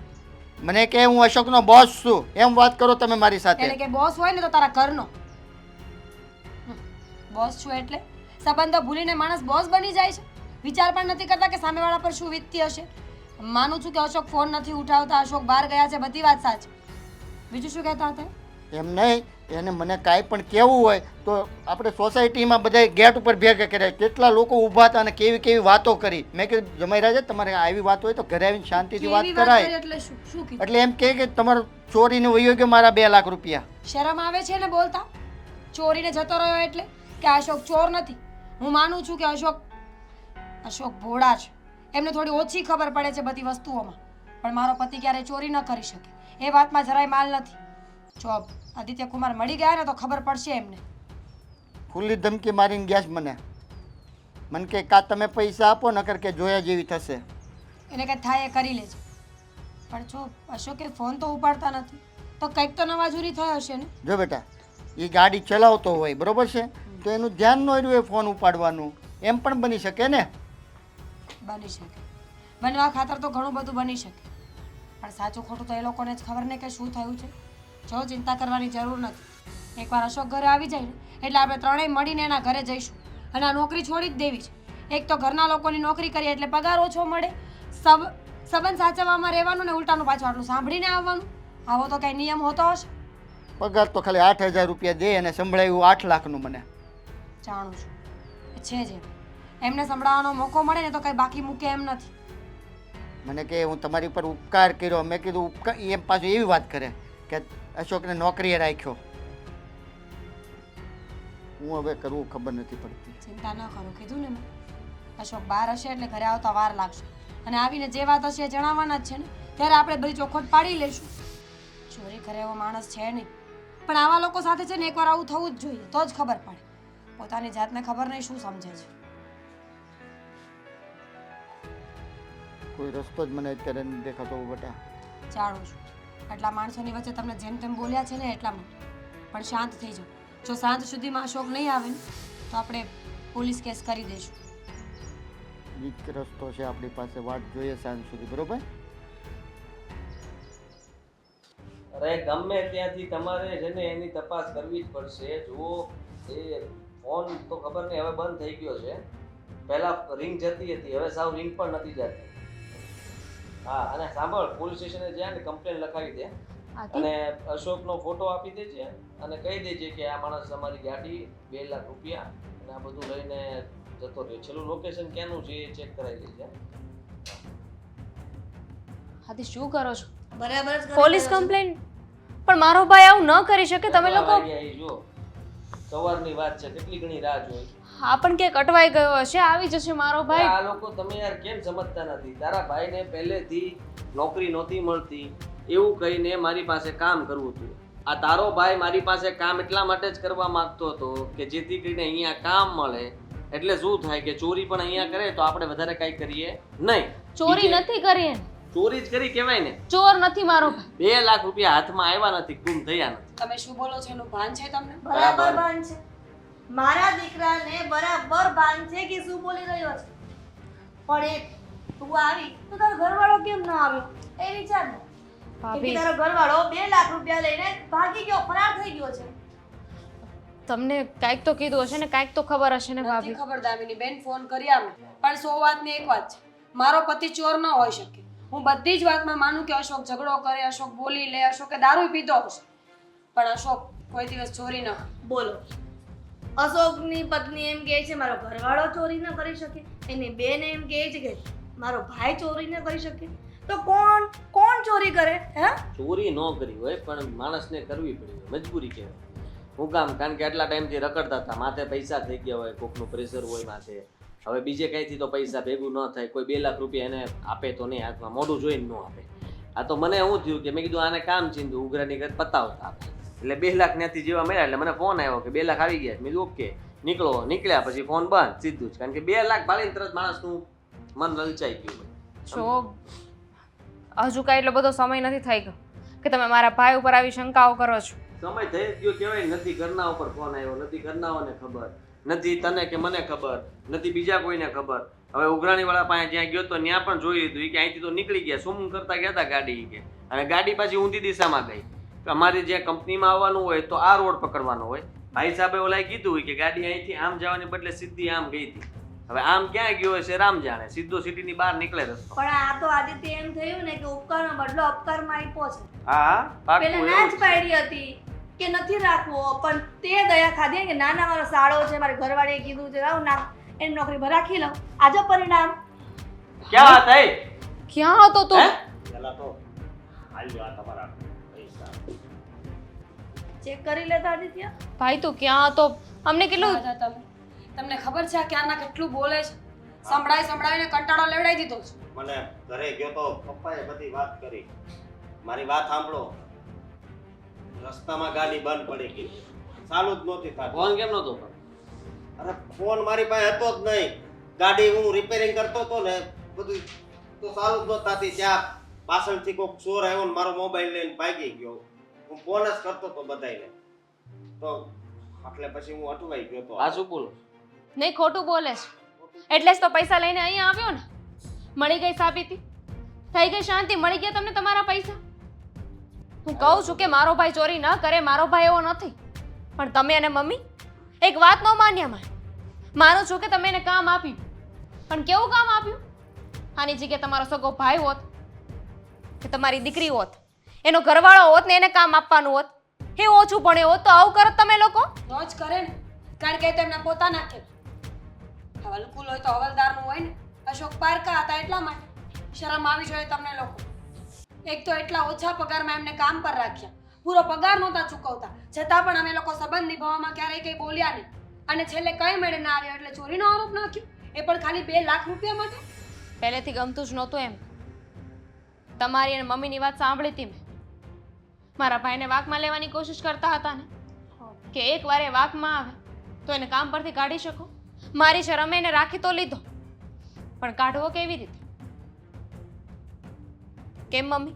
મને કે હું અશોકનો બોસ છું એમ વાત કરો તમે મારી સાથે. એટલે કે બોસ હોય ને તો તારા ઘરનો બોસ છું એટલે સંબંધો ભૂલીને માણસ બોસ બની જાય છે. વિચાર પણ નથી કરતા કે સામેવાળા પર શું વીતતી હશે. માનું છું કે અશોક ફોન નથી ઉઠાવતા, અશોક બહાર ગયા છે, બધી વાત સાચી. બીજું શું કહેતા હતા? એમ નહીં, એને મને કાંઈ પણ કહેવું હોય તો આપણે સોસાયટીમાં બધા ગેટ ઉપર ભેગા કર્યા, કેટલા લોકો ઊભા હતા અને કેવી કેવી વાતો કરી. મેં કીધું જમાઈ રાજા તમારે આવી વાત હોય તો ઘરે આવીને શાંતિથી વાત કેવી વાત કરાય. કરી એટલે શું શું કીધું? એટલે એમ કે તમારો ચોરીને વયો ગયો મારા 2 લાખ રૂપિયા. શરમ આવે છે ને બોલતા? ચોરીને જતો રહ્યો એટલે કે અશોક ચોર નથી. હું માનું છું કે અશોક ભોળા છે, એમને થોડી ઓછી ખબર પડે છે બધી વસ્તુઓમાં, પણ મારો પતિ ક્યારેય ચોરી ન કરી શકે એ વાતમાં જરાય માલ નથી. જો આદિત્ય કુમાર મળી ગયા ને તો ખબર પડશે એમને. ખુલ્લી ધમકી મારીને ગયા છે મને કે કાં તમે પૈસા આપો નકર કે જોયા જેવી થશે. એને કંઈ થાય એ કરી લેજો, પણ જો અશોકે ફોન તો ઉપાડતા નથી તો કંઈક તો નવાજૂરી થઈ હશે ને. જો બેટા એ ગાડી ચલાવતો હોય બરોબર છે તો એનું ધ્યાન ન રહ્યું એ ફોન ઉપાડવાનું, એમ પણ બની શકે ને. બની શકે, બનવા ખાતર તો ઘણું બધું બની શકે, પણ સાચું ખોટું તો એ લોકોને જ ખબર ને કે શું થયું છે. જો ચિંતા કરવાની જરૂર નથી. એકવાર અશોક ઘરે આવી જાય ને એટલે આપણે ત્રણેય મળીને એના ઘરે જઈશું અને આ નોકરી છોડી જ દેવી છે. એક તો ઘરના લોકોની નોકરી કરીએ એટલે પગાર ઓછો મળે, સંબંધ સાચવવામાં રહેવાનું ને ઉલટાનું પાછું આટલું સાંભળીને આવવાનું. આવો તો કંઈ નિયમ હોતો હશે? પગાર તો ખાલી 8,000 રૂપિયા દે અને સંભળાયું 8 લાખનું મને. જાણું છું છે જ એમને સંભળાવવાનો મોકો મળે ને તો કંઈ બાકી મૂકે એમ નથી. મને કે હું તમારી ઉપર ઉપકાર કર્યો. મેં કીધું ઉપકાર, એમ પાછું એવી વાત કરે કે અશોકને નોકરીએ રાખ્યો. હું હવે કરવું ખબર નથી પડતી. ચિંતા ન કરો, કીધું ને મેં. અશોક બહાર હશે એટલે ઘરે આવતા વાર લાગશે અને આવીને જે વાત હશે એ જણાવવાના જ છે ને, ત્યારે આપણે બધી ચોખવટ પાડી લઈશું. ચોરી કરે એવો માણસ છે નહીં, પણ આવા લોકો સાથે છે ને એકવાર આવું થવું જ જોઈએ તો જ ખબર પડે. પોતાની જાતને ખબર નહીં શું સમજે છે. કોઈ રસ્તો જ મને અત્યારે નથી દેખાતો બેટા. જાણું છું આટલા માણસોની વચ્ચે તમને જેમ તેમ બોલ્યા છે ને એટલા માટે, પણ શાંત થઈ જાઓ. જો સાંજ સુધીમાં અશોક નહીં આવે ને તો આપણે પોલીસ કેસ કરી દઈશું. એક રસ્તો છે આપણી પાસે, વાટ જોઈએ સાંજ સુધી, બરોબર? અરે ગમે ત્યાંથી તમારે છે ને એની તપાસ કરવી જ પડશે. જુઓ એ ફોન તો ખબર નહીં હવે બંધ થઈ ગયો છે, પહેલા રિંગ જતી હતી, હવે સાવ રિંગ પણ નથી જતી. હા, અને સાંભળ, પોલીસ સ્ટેશને જાય ને કમ્પ્લેન લખાવી દે અને અશોકનો ફોટો આપી દેજે અને કહી દેજે કે આ માણસ અમારી ગાડી 2 લાખ રૂપિયા અને આ બધું લઈને જતો રહ્યો. છેલ્લું લોકેશન ક્યાંનું છે એ ચેક કરાવી દેજે. હાથી શું કરો છો? બરાબર જ પોલીસ કમ્પ્લેન? પણ મારો ભાઈ આવું ન કરી શકે. તમે લોકો જો સવારની વાત છે, કેટલી ઘણી રાહ જોઈ. હા પણ ક્યાંક અટવાઈ ગયો હશે, આવી જશે મારો ભાઈ. આ લોકો તમે યાર કેમ સમજતા નથી? તારા ભાઈને પહેલેથી નોકરી નહોતી મળતી એવું કહીને મારી પાસે કામ કરવું હતું. આ તારો ભાઈ મારી પાસે કામ એટલા માટે જ કરવા માંગતો હતો કે જેથી કરીને અહીંયા કામ મળે. એટલે શું થાય કે ચોરી પણ અહીંયા કરે તો આપણે વધારે કાંઈ કરીએ નહીં. ચોરી નથી કરી એને. ચોરી જ કરી કહેવાય ને. ચોર નથી મારો ભાઈ. 2 લાખ રૂપિયા હાથમાં આવ્યા નથી, ગુમ થયા નથી. તમે શું બોલો છો એનું ભાન છે તમને? બરાબર ભાન છે. મારા દીકરાને બરાબર ભાન છે કે શું બોલી રહ્યો છે. પણ એ તું આવી તો તારો ઘરવાળો કેમ ન આવ્યો એ વિચાર ને. ભાભી તારો ઘરવાળો 2 લાખ રૂપિયા લઈને ભાગી ગયો, ફરાર થઈ ગયો છે. તમને કાંઈક તો કીધું હશે ને, કાંઈક તો ખબર હશે ને નથી ભાભી. ખબર દામિની બેન, ફોન કર્યા મેં, પણ 100 વાતની એક વાત છે, મારો પતિ ચોર ન હોઈ શકે. હું બધી જ વાતમાં માનું કે અશોક ઝઘડો કરે, અશોક બોલી લે, અશોકે દારૂ પીધો હશે, પણ અશોક કોઈ દિવસ ચોરી ન કરે. બોલો, અશોકની પત્ની એમ કહે છે મારો ઘરવાળો ચોરી ન કરી શકે, એની બેન એમ કહે છે કે મારો ભાઈ ચોરી ન કરી શકે, તો કોણ ચોરી કરે? હે, ચોરી ન કરી હોય પણ માણસને કરવી પડી હોય, મજબૂરી કહેવાય. હું કામ? કારણ કે આટલા ટાઈમથી રખડતા હતા, માથે પૈસા થઈ ગયા હોય, કોકનું પ્રેશર હોય માથે, હવે બીજે કંઈથી તો પૈસા ભેગું ન થાય. કોઈ 2 લાખ રૂપિયા એને આપે તો નહીં, હાથમાં મોઢું જોઈને ન આપે. આ તો મને એવું થયું કે મેં કીધું આને કામ ચીંધું ઉઘરાની ઘર પતાવતા આપે એટલે 2 લાખ ત્યાંથી જેવા મળ્યા એટલે મને ફોન આવ્યો કે 2 લાખ આવી ગયા. મેં કીધું ઓકે. નીકળ્યા પછી ફોન બંધ સીધું જ, કારણ કે 2 લાખ ભાળીને તરત માણસનું મન લલચાઈ ગયું હોય. હજુ કાંઈ એટલો બધો સમય નથી થઈ ગયો કે તમે મારા ભાઈ ઉપર આવી શંકાઓ કરો છો. સમય થઈ જ ગયો કહેવાય. નથી ઘરના ઉપર ફોન આવ્યો, નથી ઘરનાઓને ખબર, નથી તને કે મને ખબર, નથી બીજા કોઈને ખબર. હવે ઉઘરાણીવાળા પાસે જ્યાં ગયો તો ત્યાં પણ જોઈ લીધું ઈ કે અહીંથી તો નીકળી ગયા, શું કરતા ગયા હતા ગાડી કે, અને ગાડી પાછી ઊંધી દિશામાં ગઈ. અમારી જે કંપનીમાં આવવાનું હોય તો આ રોડ પકડવાનો હોય. ભાઈ સાહેબે ઓલાએ કીધું હોય કે ગાડી અહીંથી આમ જવાની બદલે સીધી આમ ગઈ હતી. હવે આમ ક્યાં ગયો હશે રામ જાણે, સીધો સિટીની બહાર નીકળે રસ્તો. પણ આ તો આદિત્ય એમ થયું ને કે ઉપકારનો બદલો અપકારમાં આપ્યો છે. હા પાક્કું પેલા એવું ના જ. જ પાડી હતી કે નથી રાખવો, પણ તે દયા ખાધી કે ના ના મારો સાળો છે, મારી ઘરવાળીએ કીધું છે લાવ ના એની નોકરી પર રાખી લઉં. આજો પરિણામ. ક્યાં વાત થઈ? ક્યાં હતો તું? હે? પેલા તો હાલ્યો આ તમારા પૈસા. ચેક કરી લેતા આદિત્ય. ભાઈ તું ક્યાં હતો? અમને કેટલું રાજા તમે તમને ખબર છે આ ક્યારના કેટલું બોલે છે? સંભળાવીને કંટાળો લેવડાવી દીધો છે. મને ઘરે ગયો તો પપ્પાએ બધી વાત કરી. મારી વાત સાંભળો. રસ્તામાં ગાડી બંધ પડી ગઈ, ચાલુ જ નહોતી થતી. ફોન કેમ નતો? અરે ફોન મારી પાસે હતો જ નહીં. ગાડી હું રિપેરિંગ કરતો હતો ને બધું તો ચાલુ જ નહોતી થતી. ત્યાં પાછળથી કોઈક ચોર આવ્યો ને મારો મોબાઈલ લઈને ભાગી ગયો. હું ફોન જ કરતો હતો બધાયને, તો એટલે પછી હું અટવાઈ ગયો તો. આ શું બોલો? નહીં, ખોટું બોલે છે. એટલે જ તો પૈસા લઈને અહીંયા આવ્યો ને. મળી ગઈ સાબિતી, થઈ ગઈ શાંતિ, મળી ગયા તમને તમારા પૈસા. હું કહું છું કે મારો ભાઈ ચોરી ન કરે, મારો ભાઈ એવો નથી. પણ તમે અને મમ્મી એક વાત ન માન્યા. માનું છું કે તમે એને કામ આપ્યું, પણ કેવું કામ આપ્યું? આની જગ્યાએ તમારો સગો ભાઈ હોત કે તમારી દીકરી હોત, એનો ઘરવાળો હોત ને એને કામ આપવાનું હોત, એ ઓછું ભણ્યો હોત તો આવું કરત તમે લોકો? નો જ કરે ને, કારણ કે તેમના પોતાના કે હવલકુલ હોય તો હવલદારનું હોય ને. અશોક પારકા હતા એટલા માટે શરમ આવી જોઈએ તમને લોકો. એક તો એટલા ઓછા પગારમાં એમને કામ પર રાખ્યા, પૂરો પગાર નહોતા ચૂકવતા, છતાં પણ અમે લોકો સંબંધ નિભાવવામાં ક્યારેય કંઈ બોલ્યા નહીં. અને છેલ્લે કઈ મેળે ના આવ્યો એટલે ચોરીનો આરોપ નાખ્યો, એ પણ ખાલી 2 લાખ રૂપિયા માટે. પહેલેથી ગમતું જ નહોતું એમ. તમારી અને મમ્મીની વાત સાંભળી હતી મેં. મારા ભાઈને વાકમાં લેવાની કોશિશ કરતા હતા ને, કે એકવાર એ વાકમાં આવે તો એને કામ પરથી કાઢી શકો. મારી શરમે એને રાખી તો લીધો, પણ કાઢવો કેવી રીતે? કેમ મમ્મી?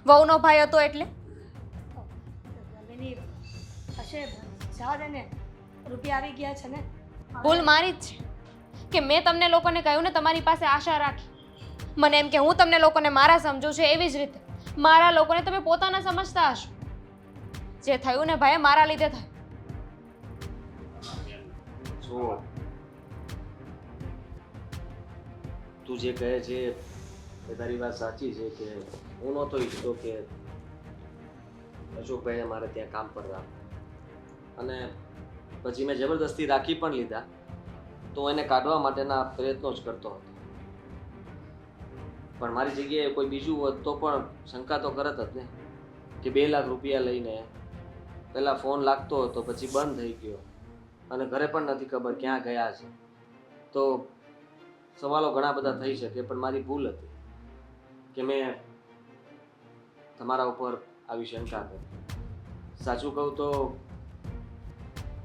વહુનો ભાઈ હતો એટલે? દામિની હશે, જવા દે ને, રૂપિયા આવી ગયા છે ને. ભૂલ મારી જ છે કે મેં તમને લોકોને કહ્યું ને તમારી પાસે આશા રાખી. મને એમ કે હું તમને લોકોને મારા સમજુ છું, એવી જ રીતે મારા લોકોને તમે પોતાના સમજતા હશો. જે થયું ને ભાઈ મારા લીધે થયું. જો તું જે કહે છે એ તારી વાત સાચી છે કે હું નહોતો ઈચ્છતો કે અશોકભાઈને મારે ત્યાં કામ પર રાખ, અને પછી મેં જબરદસ્તી રાખી પણ લીધા તો એને કાઢવા માટેના પ્રયત્નો જ કરતો હતો. પણ મારી જગ્યાએ કોઈ બીજું હોત તો પણ શંકા તો કરત જ ને કે 2 લાખ રૂપિયા લઈને પહેલાં ફોન લાગતો હતો, પછી બંધ થઈ ગયો અને ઘરે પણ નથી ખબર ક્યાં ગયા છે. તો સવાલો ઘણા બધા થઈ શકે, પણ મારી ભૂલ હતી કે મેં તમારા ઉપર આવી શંકા કરી. સાચું કહું તો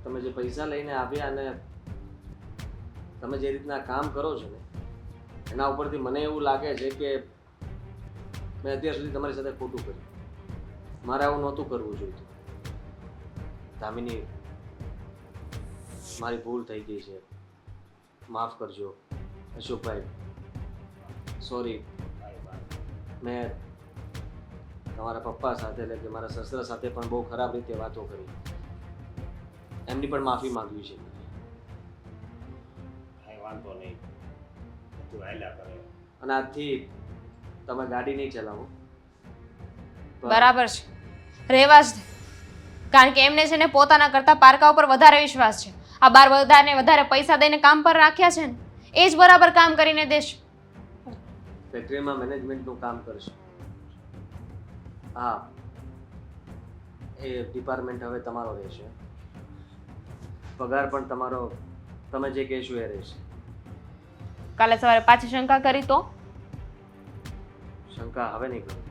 તમે જે પૈસા લઈને આવ્યા અને તમે જે રીતના કામ કરો છો ને એના ઉપરથી મને એવું લાગે છે કે મેં અત્યાર સુધી તમારી સાથે ખોટું કર્યું. મારે આવું નહોતું કરવું જોઈતું. દામિની, મારી ભૂલ થઈ ગઈ છે, માફ કરજો. અશોકભાઈ, સોરી. મેં તમારા પપ્પા સાથે એટલે કે મારા સસરા સાથે પણ બહુ ખરાબ રીતે વાતો કરી. એમની પણ માફી માંગવી છે. કાંઈ વાંધો નહીં, બધું હાલ્યા કરે. અને આજથી તમે ગાડી નહીં ચલાવો. બરાબર છે, રહેવા જ દે. કારણ કે એમને છે ને પોતાના કરતા પારકા ઉપર વધારે વિશ્વાસ છે. આ બાર વધારે પૈસા દઈને કામ પર રાખ્યા છે ને એ જ બરાબર કામ કરીને દેશે. ફેક્ટરીમાં મેનેજમેન્ટનું કામ કરશે. હા, એ ડિપાર્ટમેન્ટ હવે તમારો રહેશે. પગાર પણ તમારો, તમે જે કહેશો એ રહેશે. કાલે સવારે પાછી શંકા કરી તો? શંકા હવે નહીં કરું.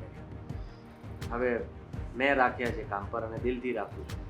હવે મેં રાખ્યા છે કામ પર અને દિલથી રાખું છું.